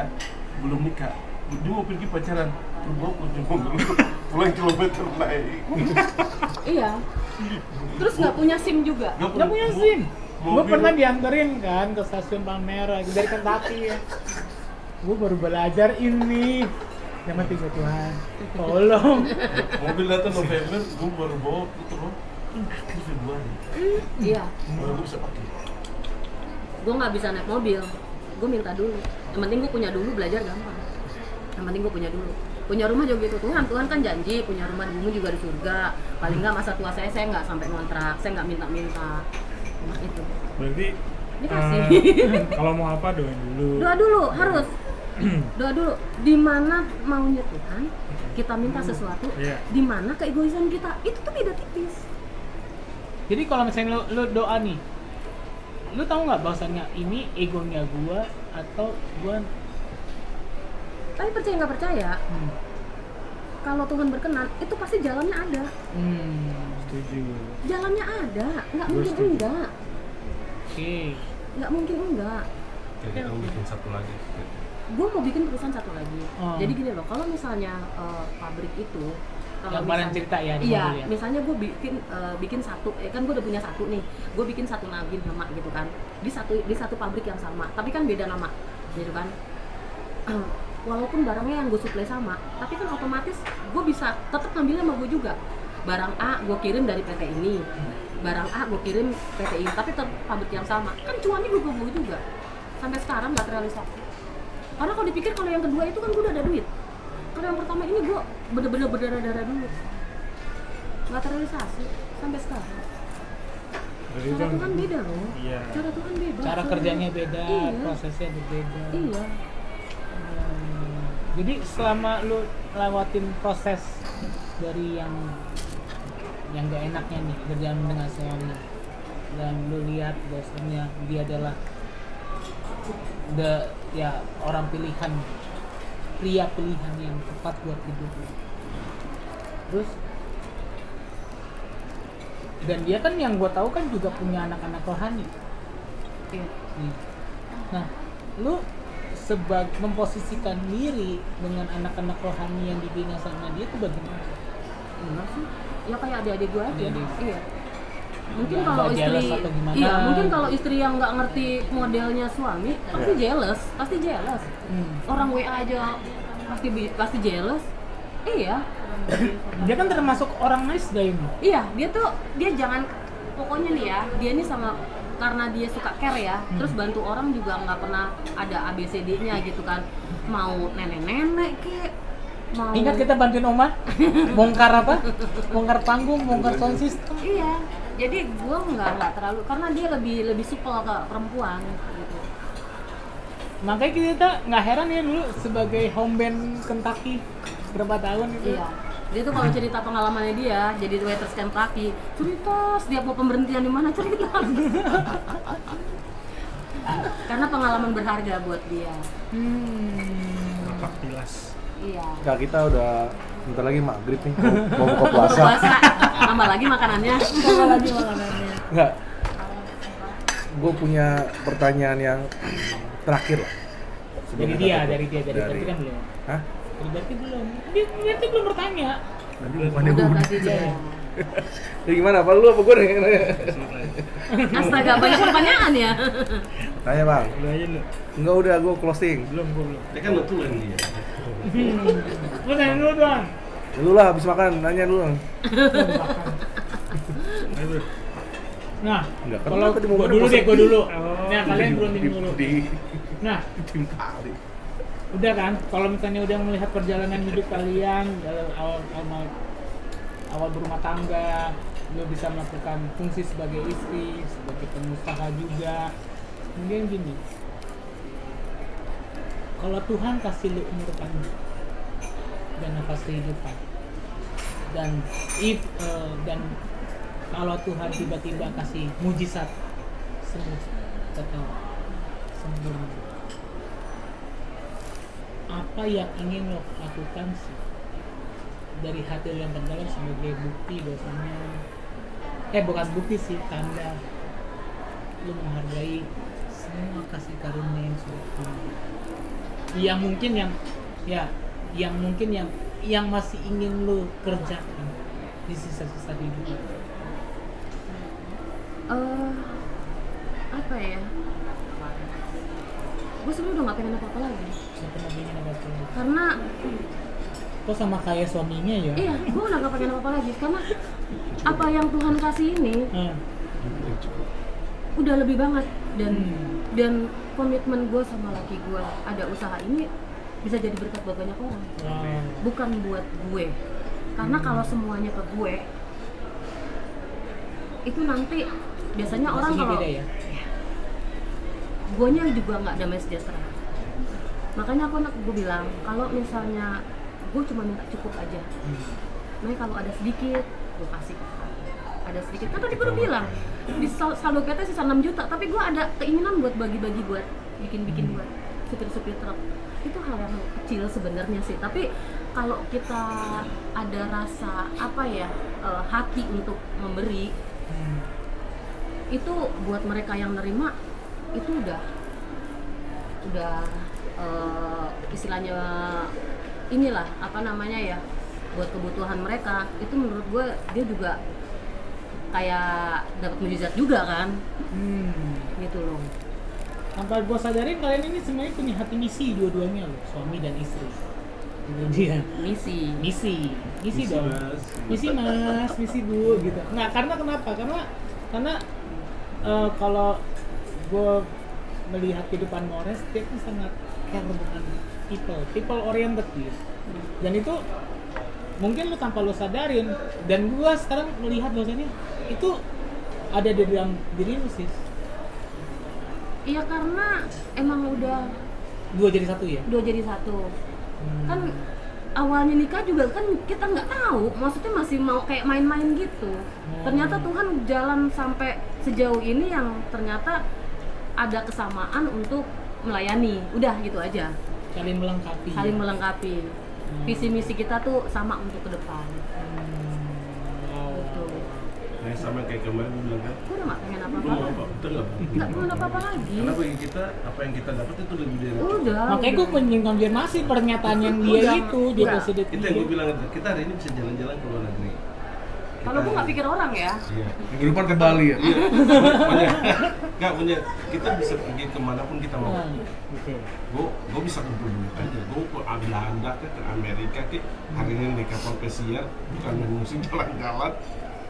belum nikah. Dia mau pergi pacaran, terus gue punya mobil, pulang kilometer naik. Iya. Terus nggak punya SIM juga. Nggak punya SIM. Gue Mobil. pernah dianterin kan ke stasiun Palmerah dari Kentucky ya. Gue baru belajar ini. Yang penting ya Tuhan, tolong. Mobil datang November, gue baru bawa puter loh. Itu Februari, Iya. baru gue bisa pakai. Gue nggak bisa naik mobil. Gue minta dulu. Yang penting gue punya dulu, belajar gampang. Yang penting gue punya dulu. Punya rumah juga gitu. Tuhan kan janji punya rumah di bumi juga di surga. Paling nggak masa tua saya nggak sampai ngontrak, saya nggak minta-minta. Nah, itu. Berarti Dikasih. kalau mau apa doain dulu. Doa dulu harus. Doa dulu. Di mana maunya Tuhan, kita minta sesuatu. Iya. Di mana keegoisan kita, itu tuh beda tipis. Jadi kalau misalnya lu doa nih, lu tahu nggak bahwasannya ini egonya gua atau gua Tapi percaya nggak percaya, kalau Tuhan berkenan, itu pasti jalannya ada. Setuju. Jalannya ada, nggak Gua mungkin setuju. enggak. Oke. Nggak mungkin enggak. Kayak kita mau bikin satu lagi. Gue mau bikin perusahaan satu lagi. Oh. Jadi gini loh, kalau misalnya pabrik itu, kalau Yang kemarin cerita ya di iya, mobil ya? misalnya gue bikin satu, kan gue udah punya satu nih, gue bikin satu lagi nama gitu kan, di satu pabrik yang sama, tapi kan beda nama, gitu kan. Walaupun barangnya yang gue suplai sama, tapi kan otomatis gue bisa tetap ngambilnya sama gue juga. Barang A gue kirim dari PT ini, barang A gue kirim PT ini, tapi tetap pabrik yang sama, kan cuannya gue juga. Sampai sekarang nggak terrealisasi. Karena kalau dipikir kalau yang kedua itu kan gue udah ada duit. Kalau yang pertama ini gue bener-bener berdarah-darah dulu. Nggak terrealisasi sampai sekarang. Berarti Cara Tuhan beda loh. Iya. Cara Tuhan beda. Cara kerjanya beda, Iya. prosesnya berbeda. Iya. Jadi selama lu lewatin proses dari yang gak enaknya nih berjalan dengan suami dan lu lihat bahwasanya dia adalah orang pilihan, pria pilihan yang tepat buat hidup lu. Terus dan dia kan yang gua tahu kan juga punya anak-anak rohani. Iya. Nah, lu memposisikan diri dengan anak-anak rohani yang dibina sama dia itu bagaimana? Enggak sih. Ya kayak adik-adik gue aja. Adik-adik. Iya. Mungkin Nggak kalau jealous istri, atau gimana? iya mungkin kalau istri yang nggak ngerti modelnya suami, pasti jealous, pasti jealous. Orang WA aja pasti jealous. Iya. Dia kan termasuk orang nice guy nih. Iya, dia jangan, pokoknya nih ya, dia ini sama, karena dia suka care ya, terus bantu orang juga nggak pernah ada ABCD-nya gitu kan, mau nenek-nenek kek, mau Ingat kita bantuin Oma bongkar apa? Bongkar panggung, bongkar sound system. iya, jadi gue nggak terlalu, karena dia lebih supel ke perempuan gitu. makanya kita nggak heran ya dulu sebagai home band Kentucky berapa tahun itu. Iya. Dia tuh kalau cerita pengalamannya dia jadi waiters Kentucky, cerita setiap mau pemberhentian di mana cerita. Karena pengalaman berharga buat dia. Napak tilas. Iya. Kak, kita udah bentar lagi maghrib nih, mau buka puasa. Puasa. Tambah lagi makanannya. Apa lagi makanannya? Enggak. Gue punya pertanyaan yang terakhir lah. Sebelum kita tutup. Dari tadi kan belum. Hah? Dari tadi belum. Dia belum bertanya. Nanti bukannya Udah gue. tadi dia. Jadi gimana? Apa lu apa gue nih? Astaga, banyak pertanyaan ya. Tanya bang. Udah aja lu. Enggak, udah gue closing. Belum, gua belum. Dia kan betulan dia. Lu tanya dulu doang. Lu lah habis makan, nanya dulu. Ayo bro. Nah, Enggak, kan kalau tadi mau gua ngomong dulu deh, gua dulu. Oh. Nah, kalian berunding dulu. Nah, Timpali. udah kan, kalau misalnya udah melihat perjalanan hidup kalian dalam awal berumah tangga, lu bisa melakukan fungsi sebagai istri, sebagai pengusaha juga. Kemudian gini, kalau Tuhan kasih lu umur panjang dan nafas kehidupan, dan kalau Tuhan tiba-tiba kasih mujizat sembuh atau sempurna, apa yang ingin lo lakukan sih dari hati lo yang terdalam sebagai bukti bahwasanya bukan bukti sih, tanda lo menghargai semua kasih karunia yang sudah Tuhan yang mungkin yang masih ingin lo kerjakan di sisa-sisa hidup lo. Apa ya? Gue sebenarnya udah gak pengen apa-apa lagi. Nggak pernah ingin apa-apa. Karena Kok sama kayak suaminya ya? iya, gue udah gak pengen apa-apa lagi. Karena apa yang Tuhan kasih ini udah lebih banget. Dan komitmen gue sama laki gue ada usaha ini bisa jadi berkat buat banyak orang. Bukan buat gue. Karena kalau semuanya ke gue, itu nanti biasanya orang Maksudnya kalau beda ya? guanya juga nggak damai sejahtera. Makanya gue bilang kalau misalnya gue cuma minta cukup aja. Nah kalau ada sedikit gue kasih. Ada sedikit. Kan tadi gue udah bilang di saldo PT sisa 6 juta, tapi gue ada keinginan buat bagi-bagi, buat bikin-bikin buat supir-supir truk. Itu hal yang kecil sebenarnya sih. Tapi kalau kita ada rasa hati untuk memberi, itu buat mereka yang nerima itu udah istilahnya inilah buat kebutuhan mereka. Itu menurut gue dia juga kayak dapat mujizat juga kan. Gitu loh. Tanpa gue sadarin kalian ini sebenarnya punya hati misi dua-duanya loh, suami dan istri. Kemudian misi dong. Mas. Misi bu gitu. Nah, karena kenapa? Karena kalau gue melihat kehidupan Mores, dia tuh sangat care dengan people oriented gitu. Dan itu mungkin lu tanpa lu sadarin, dan gue sekarang melihat bahwasanya itu ada di dalam diri lu sih. Iya, karena emang udah Dua jadi satu. Kan awalnya nikah juga kan kita nggak tahu, maksudnya masih mau kayak main-main gitu. Ternyata Tuhan jalan sampai sejauh ini yang ternyata ada kesamaan untuk melayani. Udah gitu aja. Saling Melengkapi. Visi misi kita tuh sama untuk ke depan. Gitu. Nah, sama kayak kemarin gue bilang kan, Gue udah gak pengen gue apa-apa mau lagi. apa? Betul nggak? Gak pengen apa-apa lagi. Karena bagi kita, apa yang kita dapat itu lebih dari Udah. Makanya gue konfirmasi pernyataan yang dia Udah. itu di Udah. episode itu yang gue bilang, kita hari ini bisa jalan-jalan ke luar negeri. Kalau gue gak pikir orang ya. Iya. Minggu depan ke Bali ya. Punya kita bisa pergi kemanapun kita mau. Betul. Gue bisa kumpul duit aja. Gue ke Belanda ke Amerika hari ini di kapal pesiar, bukan musik jalan-jalan,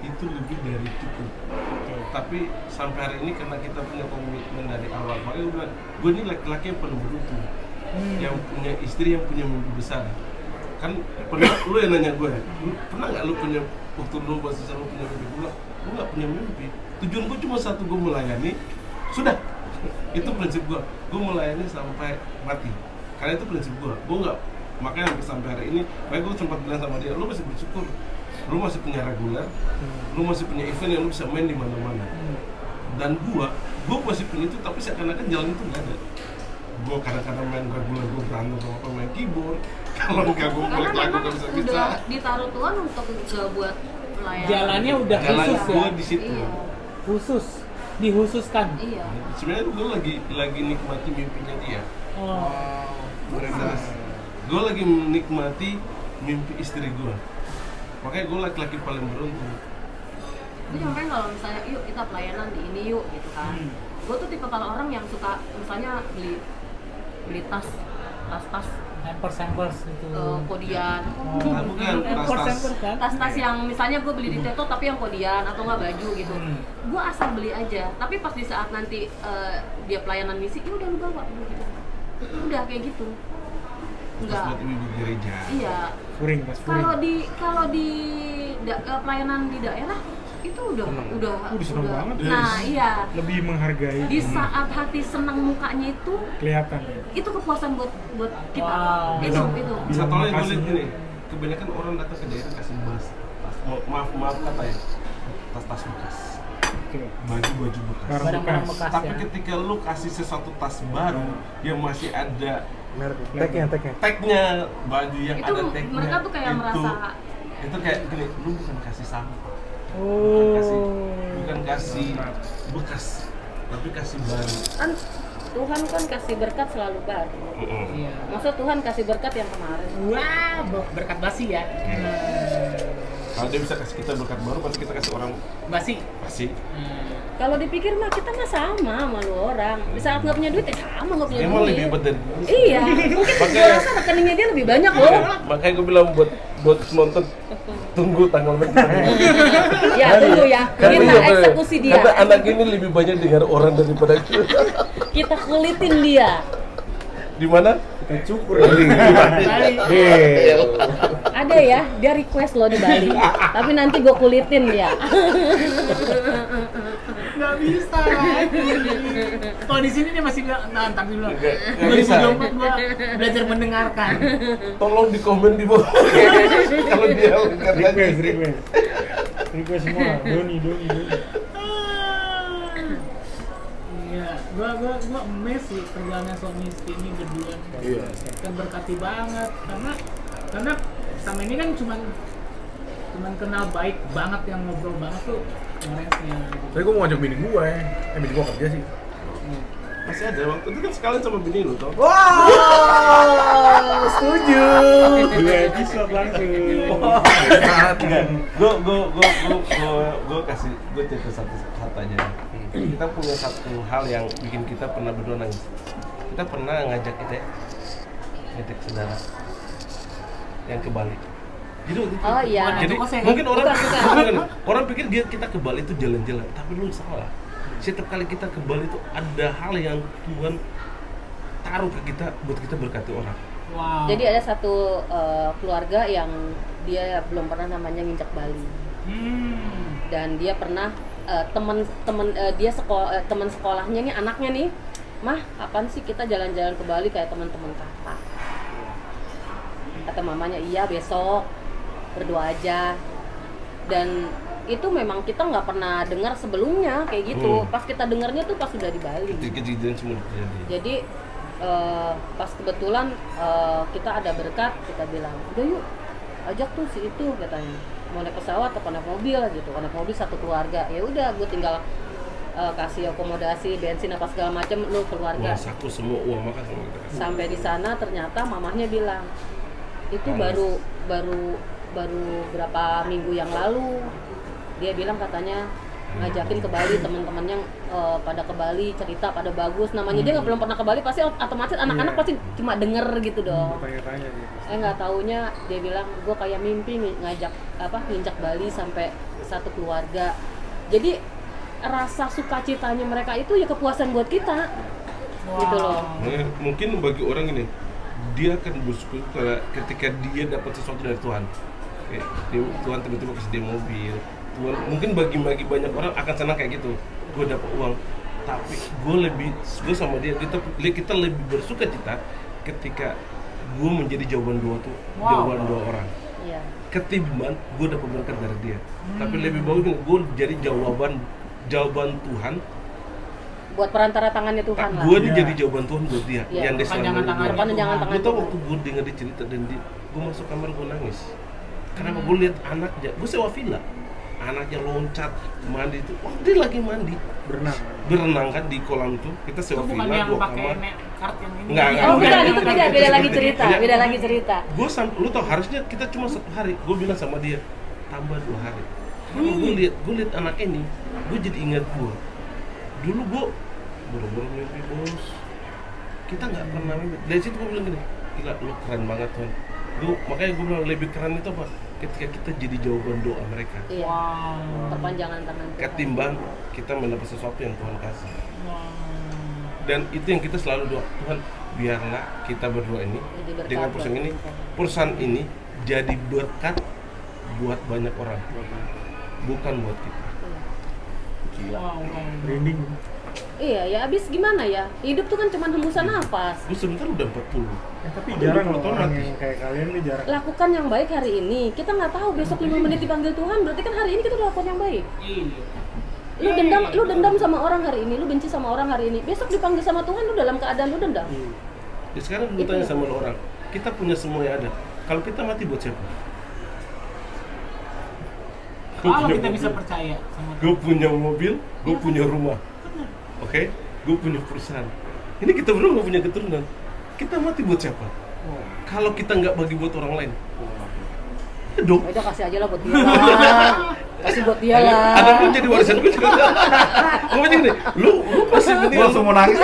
itu lebih dari cukup. Tapi sampai hari ini karena kita punya komitmen dari awal, makanya gue bilang, gue ini laki-laki yang penuh beruntung, yang punya istri yang punya mimpi besar. Kan pernah lu yang nanya gue, pernah nggak lu punya waktu lu bahasa lu punya mimpi? Gue nggak punya mimpi. Tujuan gue cuma satu, gue melayani. Sudah, Itu prinsip gua melayani sampai mati. Karena itu prinsip gua nggak, makanya sampai hari ini, makanya gua sempat bilang sama dia, lu masih bersyukur, lu masih punya reguler, lu masih punya event yang lu bisa main di mana-mana. Dan gua masih punya itu, tapi seakan-akan jalan itu nggak ada. Gua kadang-kadang main reguler, gua berantem sama pemain keyboard. Kalau nggak gua Karena balik lagu memang nggak bisa. udah ditaruh Tuhan untuk buat pelayanan. Jalannya udah Jalan khusus gua ya. di situ. Iya. Khusus, dikhususkan. Iya. Sebenarnya gue lagi nikmati mimpinya dia. Oh. Serius. Gue lagi menikmati mimpi istri gue. Makanya gue laki-laki paling beruntung. Gue nyampein kalau misalnya yuk kita pelayanan di ini yuk gitu kan. Gue tuh tipe kalau orang yang suka misalnya beli tas Hampers itu. Kodian. Nah, bukan tas-tas. kan? Tas-tas yang misalnya gue beli di Teto tapi yang kodian atau nggak baju gitu. Gue asal beli aja. Tapi pas di saat nanti dia pelayanan misi, ya udah lu bawa gitu. Udah kayak gitu. Tas Enggak. buat ibu gereja. Iya. Puring, pas puring. Kalau di pelayanan di daerah itu udah seneng banget. Nah, iya. Lebih menghargai. Di saat hati senang mukanya itu Kelihatan. itu kepuasan buat kita. Wow. Itu. Satu hal yang gue lihat Makasihnya. gini, kebanyakan orang datang ke daerah kasih tas. Maaf kata ya, tas bekas, Oke. baju bekas. Barang-barang bekas Tapi ya. ketika lu kasih sesuatu tas baru yang masih ada Merek, tagnya. tagnya, baju yang Itu ada tagnya, mereka tuh kayak merasa itu kayak gini, lu bukan kasih sampah, Oh. bukan kasih bekas, tapi kasih baru. kan Tuhan kan kasih berkat selalu baru. Iya. Maksud Tuhan kasih berkat yang kemarin. Wah, berkat basi ya. Kalau dia bisa kasih kita berkat baru, pasti kita kasih orang Basi. pasti. Kalau dipikir mah kita mah sama lu orang. Di saat nggak punya duit ya sama nggak punya Emang duit. lebih hebat dari gue. Iya, mungkin gue rasa rekeningnya dia lebih banyak loh. Makanya gue bilang buat nonton, tunggu tanggal main kita. Ya tunggu ya, kita eksekusi dia. Karena anak ini lebih banyak dengar orang daripada kita. Kita kulitin dia. Di mana? Kita cukur. Ada ya, dia request lo di Bali. Tapi nanti gue kulitin dia. Nggak bisa. Kalau di sini dia masih bilang, nah ntar dulu. Nggak bisa. 2024 gua belajar mendengarkan. Tolong di komen di bawah. Kalau dia angkat lagi. Request semua. Doni. Iya, gua amazed sih perjalanan suami istri ini berdua. Iya. Kan berkati banget karena sama ini kan cuman kenal baik banget yang ngobrol banget tuh Lorenz-nya. Tapi gue mau ngajak bini gue, bini gue kerja sih. Masih ada waktu itu kan sekalian sama bini lu tau. Wow, setuju. 2 episode langsung. Gue kasih cerita satu aja. Kita punya satu hal yang bikin kita pernah berdua nangis. Kita pernah ngajak saudara yang ke Bali. Jadi waktu itu, Oh iya. jadi Bukan, bukan. mungkin orang Bukan. orang pikir kita ke Bali itu jalan-jalan, tapi lu salah. Setiap kali kita ke Bali itu ada hal yang Tuhan taruh ke kita buat kita berkati orang. Wow. Jadi ada satu keluarga yang dia belum pernah namanya nginjak Bali. Dan dia pernah teman sekolahnya nih, anaknya nih, mah kapan sih kita jalan-jalan ke Bali kayak teman-teman kakak? Kata mamanya, iya besok, berdoa aja. Dan itu memang kita nggak pernah dengar sebelumnya kayak gitu. Pas kita dengarnya tuh pas sudah di Bali. Kejadian semua terjadi. Jadi pas kebetulan kita ada berkat, kita bilang udah yuk ajak tuh si itu, katanya mau naik pesawat atau naik mobil gitu. Naik mobil satu keluarga, ya udah gue tinggal kasih akomodasi, bensin apa segala macam, lu keluarga. Uang saku semua uang makan semua kita kasih. Sampai di sana ternyata mamahnya bilang itu baru berapa minggu yang lalu dia bilang katanya ngajakin ke Bali, teman-temannya pada ke Bali, cerita pada bagus, namanya dia belum pernah ke Bali, pasti otomatis anak-anak pasti cuma denger gitu dong. Tanya-tanya dia. Nggak taunya dia bilang gue kayak mimpi nginjak Bali sampai satu keluarga. Jadi rasa sukacitanya mereka itu ya kepuasan buat kita. Gitu loh. Mungkin bagi orang ini dia akan bersyukur ketika dia dapat sesuatu dari Tuhan. Tuhan tiba-tiba kasih dia mobil. Tuhan, mungkin bagi banyak orang akan senang kayak gitu. Gue dapat uang, Tapi gue sama dia kita lebih bersuka cita ketika gue menjadi jawaban doa tuh, jawaban doa orang. Iya. Ketimbang gue dapat berkat dari dia. Tapi lebih bagus gue jadi jawaban Tuhan. Buat perantara tangannya Tuhan lah. Gue jadi jawaban Tuhan buat dia. Iya. Yang dia Perpanjangan selalu tangan. Perpanjangan tangan Gue tau Tuhan. waktu gue dengar dia cerita dan gue masuk kamar gue nangis. Kenapa? Gue lihat anaknya, gue sewa villa. Anaknya loncat mandi itu, wah dia lagi mandi berenang kan di kolam tuh. Kita Itu sewa bukan villa yang 2 pakai kamar. card yang ini. Enggak, Oh bukan, itu beda lagi cerita, beda lagi cerita. Gue lu tau harusnya kita cuma 1 hari. Gue bilang sama dia tambah 2 hari. Gue lihat anak ini, gue jadi ingat gue. Dulu gue buru-buru mimpi bos. Kita nggak pernah mimpi. Dari situ gue bilang gini, gila lu keren banget Tuhan. Makanya gue bilang lebih keren itu apa? Ketika kita jadi jawaban doa mereka. Iya. Wow. Perpanjangan tangan Tuhan. Ketimbang kita mendapat sesuatu yang Tuhan kasih. Wow. Dan itu yang kita selalu doa, Tuhan biarlah kita berdua ini Jadi berkat dengan perusahaan ini jadi berkat buat banyak orang, bukan buat kita. Wow. Merinding. Iya, ya abis gimana ya? Hidup tuh kan cuma hembusan nafas. Gue sebentar udah 40. Tapi jarang loh 20 tahun orang mati. yang kayak kalian nih jarang. Lakukan yang baik hari ini. Kita nggak tahu besok 5 menit dipanggil Tuhan, berarti kan hari ini kita udah lakukan yang baik. Iya. Lu dendam sama orang hari ini, lu benci sama orang hari ini. Besok dipanggil sama Tuhan, lu dalam keadaan lu dendam. Ya sekarang gue tanya sama lo orang, kita punya semua yang ada. Kalau kita mati buat siapa? Kalau kita bisa percaya sama Gue punya mobil, gue punya rumah. Oke? Gue punya perusahaan. Ini kita berdua gak punya keturunan. Kita mati buat siapa? Kalau kita nggak bagi buat orang lain, ya dong. Udah kasih aja lah buat dia lah. Kasih buat dia lah. Ada pun jadi warisan gue juga. Pokoknya gini, lu masih meninggal. Langsung mau nangis.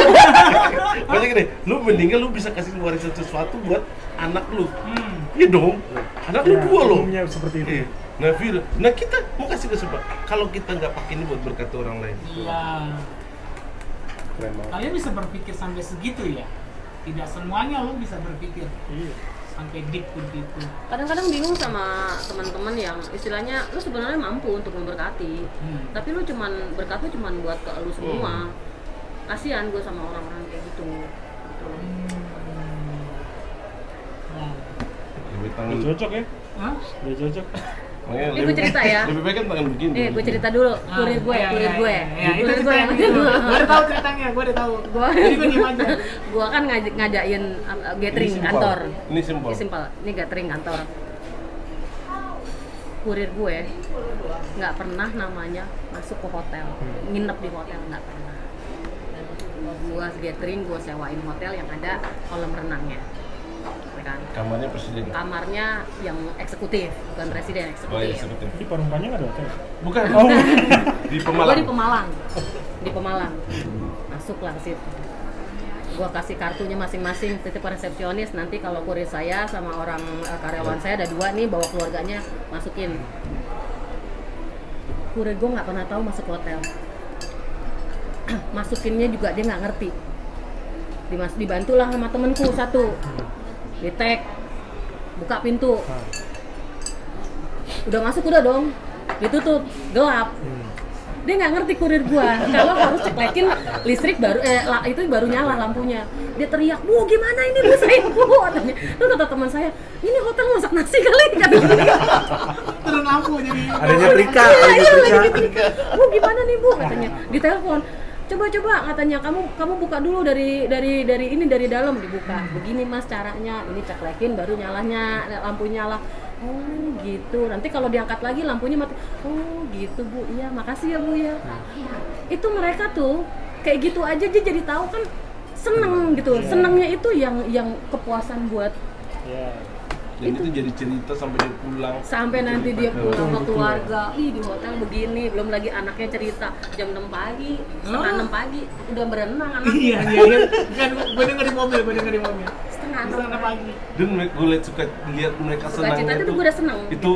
Pokoknya gini, lu meninggal lu bisa kasih warisan sesuatu buat anak lu. Iya dong. Anak lu 2 loh. Umumnya seperti itu. Iya. Nah kita mau kasih ke siapa? Kalau kita nggak pakai ini buat berkat orang lain. Iya. Keren banget. Kalian bisa berpikir sampai segitu ya? Tidak semuanya lo bisa berpikir Iya. sampai deep begitu. Kadang-kadang bingung sama teman-teman yang istilahnya lu sebenarnya mampu untuk memberkati, tapi lu cuman berkat lu cuman buat ke lu semua. Kasihan gue sama orang-orang kayak gitu. Wow. Lebih tangan. Udah cocok ya? Hah? Udah cocok. Makanya Ini gue cerita ya. Lebih baik kan tangan begini. Gue cerita dulu, kurir gue. Iya, itu Kurir gue ceritanya. yang Gue udah tahu ceritanya, gue udah tahu. Jadi gue diem aja. Gue kan ngadain gathering Ini simpel. kantor. Ini simpel. Ini simpel. Ini gathering kantor. Kurir gue nggak pernah namanya masuk ke hotel, nginep di hotel nggak pernah. Gue gathering, gue sewain hotel yang ada kolam renangnya, kan? Kamarnya presiden. Kamarnya yang eksekutif, bukan presiden, Oh iya, eksekutif. sebutin. Jadi Parungpanjang ada hotel? Bukan. Di Gue Pemalang. di Pemalang, masuklah ke situ. Gue kasih kartunya masing-masing, titip ke resepsionis. Nanti kalau kurir saya sama orang karyawan saya ada 2 nih, bawa keluarganya masukin. Kurir gue nggak pernah tahu masuk hotel. Masukinnya juga dia nggak ngerti. Dibantulah sama temenku 1, di tag, buka pintu. Udah masuk udah dong, ditutup, gelap. Dia nggak ngerti kurir gua kalau harus ceklekin listrik baru itu baru nyala lampunya. Dia teriak, "Bu, gimana ini Bu saya, Bu?" katanya. Terus kata teman saya, "Ini hotel masak nasi kali." Katanya. Turun lampu jadi. Ada nyetrika, ada Iya, nyetrika. lagi gitu. "Bu, gimana nih, Bu?" katanya. Ditelepon. Coba katanya kamu buka dulu dari ini dari dalam, dibuka. Begini Mas caranya, ini ceklekin baru nyalanya lampu nyala. Oh gitu. Nanti kalau diangkat lagi lampunya mati. Oh gitu Bu. Iya, makasih ya Bu ya. Itu mereka tuh kayak gitu aja dia jadi tahu kan seneng gitu. Senengnya itu yang kepuasan buat Iya. Dan itu jadi cerita sampai dia pulang. sampai nanti dia pulang ke keluarga. Ih di hotel begini, belum lagi anaknya cerita jam 6 pagi, setengah 6 pagi udah berenang anaknya. Iya. Kan gue denger di mobil. Setengah 6 Setengah pagi. Dan gue lihat mereka Suka senangnya cita itu itu. gue udah seneng. Itu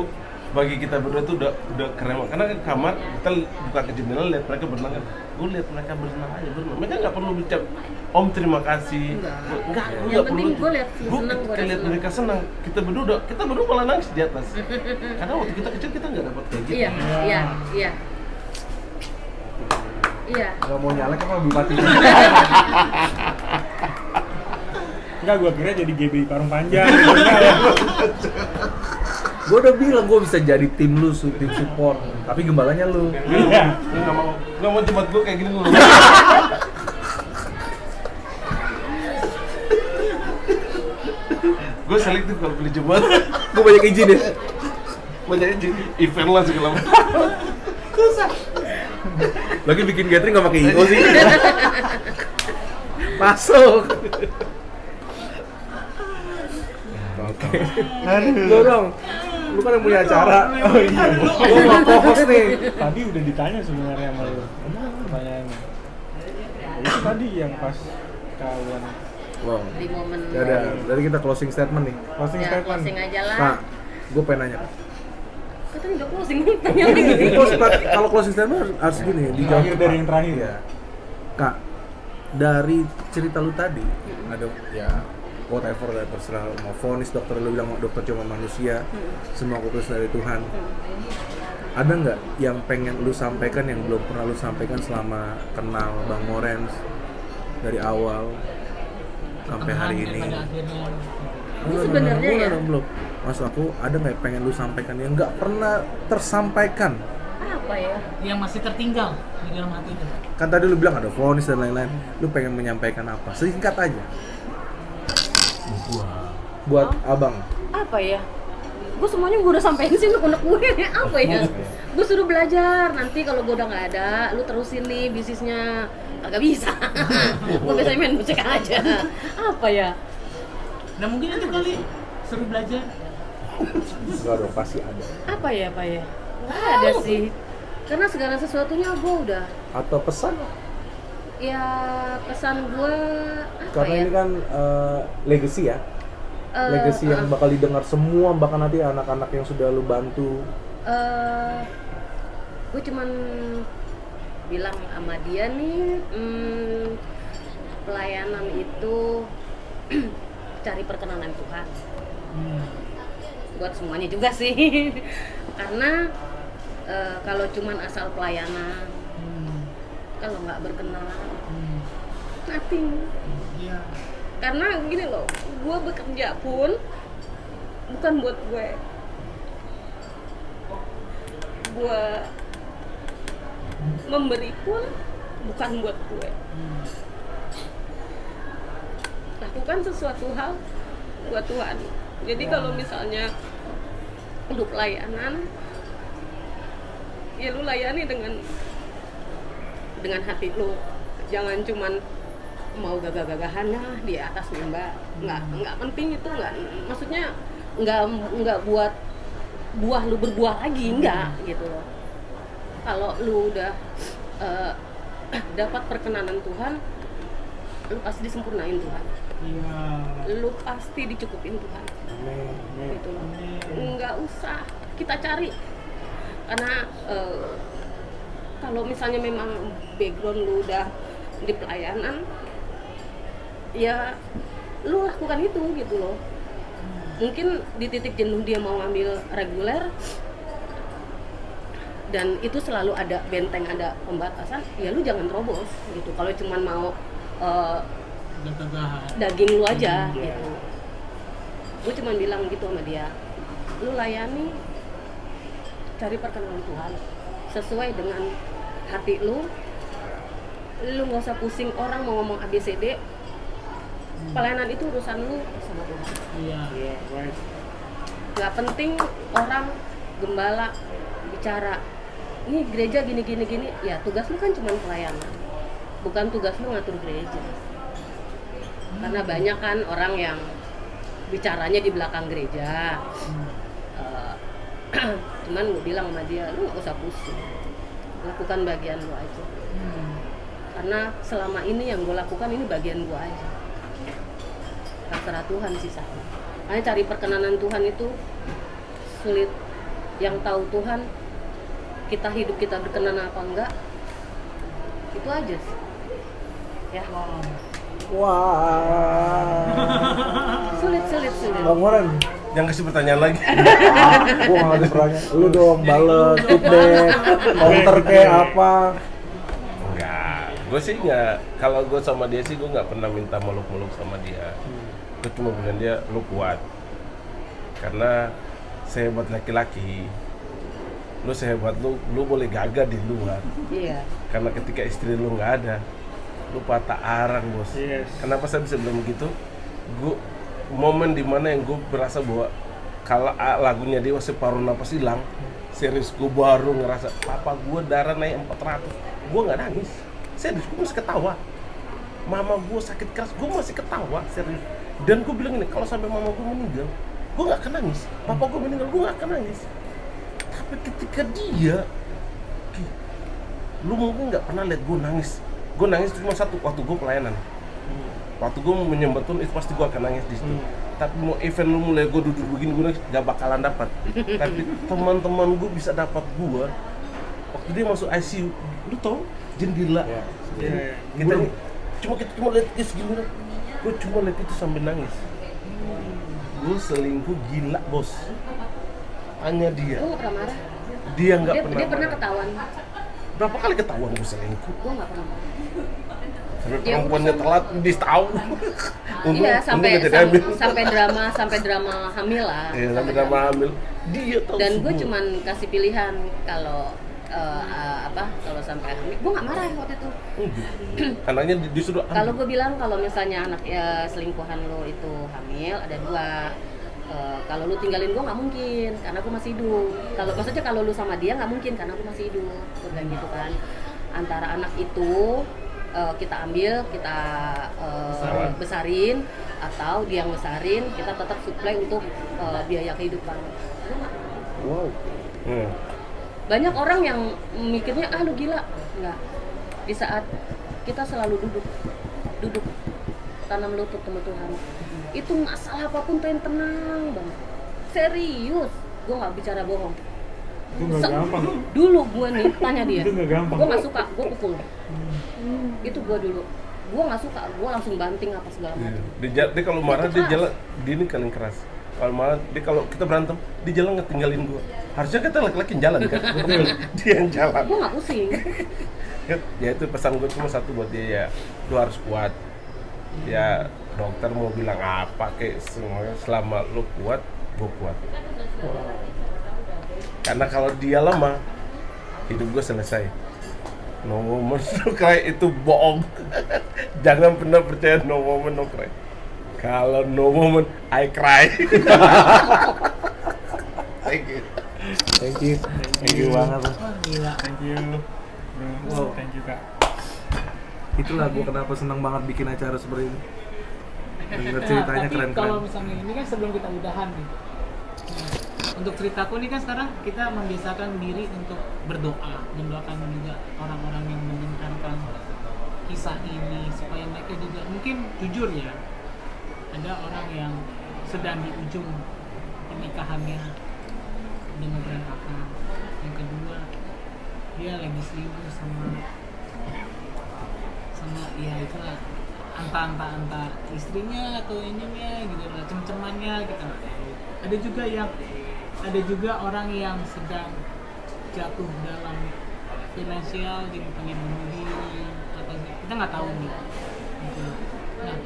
bagi kita berdua tuh udah keren banget. Karena ke kamar kita buka ke jendela lihat mereka berenang kan. Gue lihat mereka berenang aja berenang. Mereka nggak perlu ucap Om terima kasih. Enggak. Gue Yang penting gue lihat Gue seneng, gue ketika udah lihat seneng. mereka senang, kita berdua malah nangis di atas. Karena waktu kita kecil kita nggak dapat kayak gitu. Iya. Iya. Nggak mau nyalek apa lebih mati? Enggak, gua kira jadi GBI Parung Panjang gitu. Enggak ya. Gue udah bilang gue bisa jadi tim lu, tim support, tapi gembalanya lu. Iya. Nggak mau jembat gue kayak gini dulu. Gue selektif kalau pilih jembat. Gue banyak izin ya. Banyak izin, event lah segala macam. Lagi bikin gathering nggak pakai IO sih. Masuk. Oke. Lu dong. Lu kan yang punya acara. Oh iya. Lu mau co-host nih. Tadi udah ditanya sebenarnya sama lu. Pertanyaannya. Itu tadi yang pas kawan Wow. Di momen Ya udah, dari kita closing statement nih. closing ya statement. closing aja lah. Kak, gue pengen nanya. Katanya udah closing, tanya lagi. Kalau closing statement harus gini, dijawab Terakhir cepat. dari yang terakhir. Ya. Kak, dari cerita lu tadi ada ya whatever ya, terserah mau vonis dokter lu bilang dokter cuma manusia, semua keputusan dari Tuhan. Ada nggak yang pengen lu sampaikan yang belum pernah lu sampaikan selama kenal Bang Morens dari awal sampai hari ini? Pada akhirnya Ini sebenarnya ya. Belum. Maksud aku ada nggak yang pengen lu sampaikan yang nggak pernah tersampaikan? Apa ya? yang masih tertinggal di dalam hati itu. Kan tadi lu bilang ada vonis dan lain-lain. Lu pengen menyampaikan apa? Singkat aja. Buat abang. Apa ya? Gue semuanya gue udah sampein sih unek gue. Apa ya? Gue suruh belajar. Nanti kalau gue udah nggak ada, lu terusin nih bisnisnya. Kagak bisa. Gue biasanya main musik aja. Apa ya? Nah mungkin itu kali seru belajar. Enggak dong, pasti ada. Apa ya? Nggak ada sih. Karena segala sesuatunya gue udah. Atau pesan? Ya pesan gue apa Karena ya? ini kan legacy ya. Legacy yang bakal didengar semua, bahkan nanti anak-anak yang sudah lu bantu. Gue cuman bilang sama dia nih, pelayanan itu cari perkenanan Tuhan. Buat semuanya juga sih. Karena kalau cuman asal pelayanan, kalau nggak berkenalan, nothing. Iya. Karena gini loh, gue bekerja pun bukan buat gue memberi pun bukan buat gue. Lakukan sesuatu hal buat Tuhan. Jadi kalau misalnya lu pelayanan, ya lu layani dengan hati lu. Jangan cuman mau gagah-gagahan di atas mimbar. Nggak penting itu, maksudnya nggak buat buah lu berbuah lagi, enggak gitu loh. Kalau lu udah dapat perkenanan Tuhan, lu pasti disempurnain Tuhan. Iya. Lu pasti dicukupin Tuhan. Gitu loh. Nggak usah kita cari. Karena kalau misalnya memang background lu udah di pelayanan, ya lu lakukan itu gitu loh. Mungkin di titik jenuh dia mau ngambil reguler dan itu selalu ada benteng, ada pembatasan, ya lu jangan terobos gitu. Kalau cuman mau Gagah-gagahan. daging lu aja gitu. Gue cuman bilang gitu sama dia, lu layani, cari perkenanan Tuhan sesuai dengan hati lu. Lu nggak usah pusing orang mau ngomong ABCD. Pelayanan itu urusan lu sama Tuhan. Iya. Gak penting orang gembala bicara, ini gereja gini, ya tugas lu kan cuma pelayanan, bukan tugas lu ngatur gereja. Karena banyak kan orang yang bicaranya di belakang gereja. Cuman gue bilang sama dia, lu gak usah pusing, lakukan bagian lu aja. Karena selama ini yang gue lakukan ini bagian gue aja. Terserah Tuhan sisanya. Makanya cari perkenanan Tuhan itu sulit. Yang tahu Tuhan, kita hidup kita berkenan apa enggak, itu aja sih. Ya. Wah. Sulit. Bang Moren. Jangan kasih pertanyaan lagi. Gua nggak ada pertanyaan. Lu dong bales, feedback, counter kayak apa? Enggak. Gue sih nggak, kalau gue sama dia sih gue nggak pernah minta meluk-meluk sama dia. Gue cuma bilang dia, lu kuat. Karena sehebat laki-laki, lu sehebat lu boleh gagah di luar. Iya. Karena ketika istri lu nggak ada, lu patah arang, bos. Yes. Kenapa saya bisa bilang begitu? Gue momen dimana yang gue berasa bahwa kalau lagunya Dewa Separuh Napas Hilang, serius gue baru ngerasa papa gue darah naik 400. Gue nggak nangis, serius gue masih ketawa. Mama gue sakit keras, gue masih ketawa, serius. Dan gue bilang ini, kalau sampai mama gue meninggal, gue nggak akan nangis. Papa gue meninggal, gue nggak akan nangis. Tapi ketika dia, lu mungkin nggak pernah lihat gue nangis. Gue nangis cuma satu, waktu gue pelayanan. Waktu gue menyembah itu pasti gue akan nangis di situ. Tapi mau event lu mulai gue duduk begini, gue gak bakalan dapat. Tapi teman-teman gue bisa dapat gue. Waktu dia masuk ICU, lu tau jendela. Kita cuma lihat segini, gue cuma lihat itu sambil nangis. Gue selingkuh gila, bos. Hanya dia. Gue gak pernah marah. Dia nggak pernah. Dia pernah marah. ketahuan. Berapa kali ketahuan gue selingkuh? Gue gak pernah marah. Sampai Dia perempuannya udah telat di tahun. Iya, sampai drama hamil lah. Iya, sampai drama hamil. Dia tahu. Dan gue semua. cuman kasih pilihan kalau kalau sampai hamil, gue nggak marah waktu itu. Anaknya disuruh ambil. Kalau gue bilang kalau misalnya anak selingkuhan lo itu hamil, ada 2. Kalau lu tinggalin gue nggak mungkin, karena gue masih hidup. Kalau maksudnya kalau lu sama dia nggak mungkin, karena gue masih hidup. Gue bilang gitu kan. Antara anak itu kita ambil, kita besarin, atau dia yang besarin, kita tetap supply untuk biaya kehidupan. Wow. Banyak orang yang mikirnya lu gila, enggak. Di saat kita selalu duduk tanam lutut sama Tuhan, itu masalah apapun tuh yang tenang banget. Serius, gue nggak bicara bohong. Itu nggak gampang. Dulu gue nih tanya dia, Itu nggak gampang. gue nggak suka, gue pukul. Itu gue dulu, gue nggak suka, gue langsung banting apa segala macam. Dia kalau marah dia jalan, dia ini paling keras. Kalau marah, dia kalau kita berantem, dia jalan ngetinggalin gua. Harusnya kita laki-laki yang jalan kan, dia yang jalan. Gue nggak pusing. Ya itu pesan gue cuma satu buat dia, ya lu harus kuat. Ya dokter mau bilang apa kayak semuanya, selama lu kuat, gua kuat. Karena kalau dia lemah, hidup gua selesai. No moment no cry itu bohong. Jangan pernah percaya no moment no cry. Kalau no moment I cry. Thank you banget. Wah, gila. Thank you. Wow. Thank you kak. Itulah gue kenapa senang banget bikin acara seperti ini. Dengar ceritanya tapi keren-keren. kalau misalnya ini kan sebelum kita udahan nih. Nah, untuk ceritaku ini kan sekarang kita membiasakan diri untuk berdoa, mendoakan juga orang-orang yang mendengarkan kisah ini supaya mereka juga mungkin jujur ya. Ada orang yang sedang di ujung pernikahannya dengan berantakan. Yang kedua, dia lagi selingkuh sama ya itulah anta istrinya atau ininya gitu lah, cem-cemannya kita nggak tahu. Ada juga orang yang sedang jatuh dalam finansial, jadi pengen bunuh diri atau kita nggak tahu nih gitu. Nah,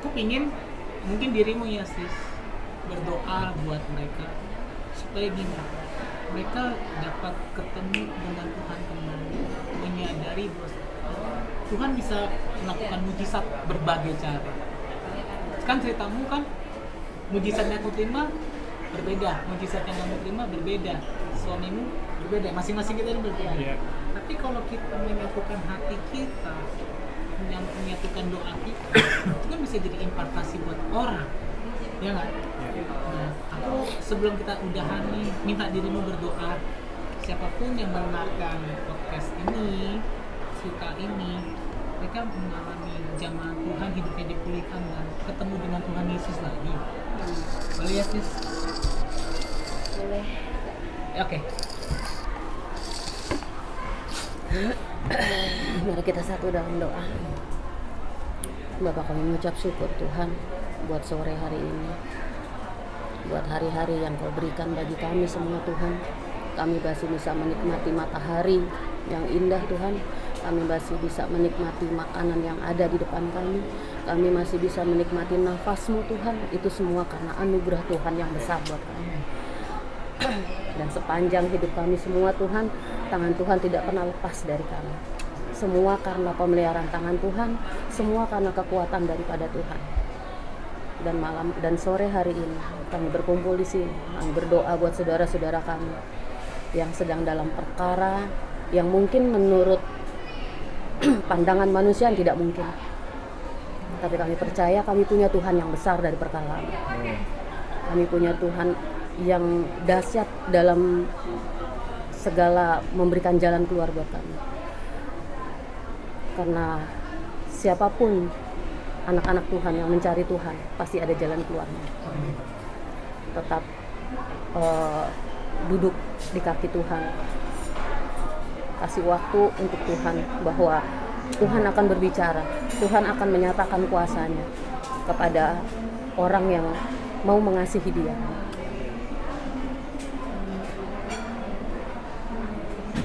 aku pingin mungkin dirimu ya sis berdoa buat mereka supaya gini, mereka dapat ketemu dengan Tuhan kembali, menyadari bahwa Tuhan bisa melakukan mujizat berbagai cara. Kan ceritamu kan mujizat yang aku terima berbeda, mujizat yang kamu terima berbeda, suamimu berbeda, masing-masing kita ini berbeda. Iya. Tapi kalau kita menyatukan hati kita, menyatukan doa kita, itu kan bisa jadi impartasi buat orang, ya nggak? Nah, aku sebelum kita udahan nih, minta dirimu berdoa. Siapapun yang mendengarkan podcast ini, cerita ini, mereka mengalami zaman Tuhan, hidupnya dipulihkan dan ketemu dengan Tuhan Yesus lagi. Boleh ya sis? Boleh. Oke. Mari kita satu dalam doa. Bapak, kami mengucap syukur Tuhan buat sore hari ini, buat hari-hari yang Kau berikan bagi kami semua Tuhan. Kami masih bisa menikmati matahari yang indah Tuhan. kami masih bisa menikmati makanan yang ada di depan kami masih bisa menikmati nafas-Mu Tuhan, itu semua karena anugerah Tuhan yang besar buat kami. Dan sepanjang hidup kami semua Tuhan, tangan Tuhan tidak pernah lepas dari kami. Semua karena pemeliharaan tangan Tuhan, semua karena kekuatan daripada Tuhan. Dan malam dan sore hari ini kami berkumpul di sini, kami berdoa buat saudara-saudara kami yang sedang dalam perkara yang mungkin menurut pandangan manusia tidak mungkin. Tapi kami percaya kami punya Tuhan yang besar dari perkara kami. Kami punya Tuhan yang dahsyat dalam segala memberikan jalan keluar buat kami. Karena siapapun anak-anak Tuhan yang mencari Tuhan pasti ada jalan keluarnya. Tetap duduk di kaki Tuhan, kasih waktu untuk Tuhan, bahwa Tuhan akan berbicara, Tuhan akan menyatakan kuasanya kepada orang yang mau mengasihi Dia.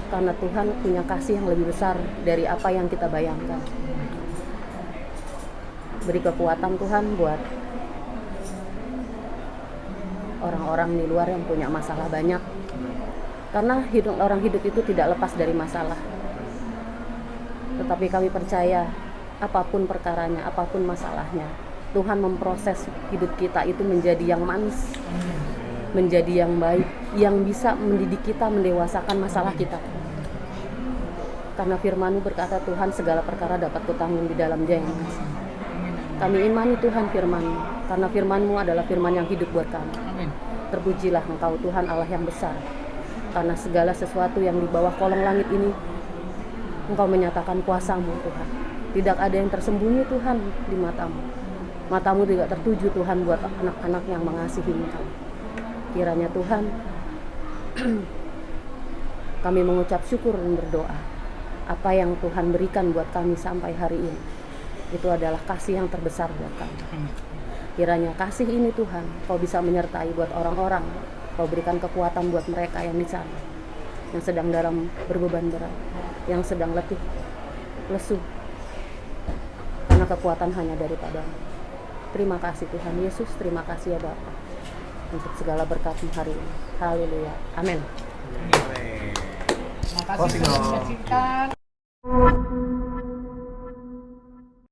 Karena Tuhan punya kasih yang lebih besar dari apa yang kita bayangkan. Beri kekuatan Tuhan buat orang-orang di luar yang punya masalah banyak. Karena orang hidup itu tidak lepas dari masalah. Tetapi kami percaya apapun perkaranya, apapun masalahnya, Tuhan memproses hidup kita itu menjadi yang manis, menjadi yang baik, yang bisa mendidik kita, mendewasakan masalah kita. Karena firman-Mu berkata, Tuhan, segala perkara dapat kutanggung di dalam Dia yang mengasihi. Kami imani Tuhan firman-Mu, karena firman-Mu adalah firman yang hidup buat kami. Amin. Terpujilah Engkau Tuhan Allah yang besar, karena segala sesuatu yang di bawah kolong langit ini Engkau menyatakan kuasa-Mu Tuhan. Tidak ada yang tersembunyi Tuhan di mata-Mu. Mata-Mu tidak tertuju Tuhan buat anak-anak yang mengasihi Engkau. Kiranya Tuhan kami mengucap syukur dan berdoa, apa yang Tuhan berikan buat kami sampai hari ini itu adalah kasih yang terbesar buat kami. Kiranya kasih ini Tuhan Kau bisa menyertai buat orang-orang, Kau berikan kekuatan buat mereka yang di sana, yang sedang dalam berbeban berat, yang sedang letih, lesu, karena kekuatan hanya daripada-Mu. Terima kasih Tuhan Yesus, terima kasih ya Bapa untuk segala berkat-Mu hari ini. Haleluya, amin. Terima kasih sudah menyaksikan.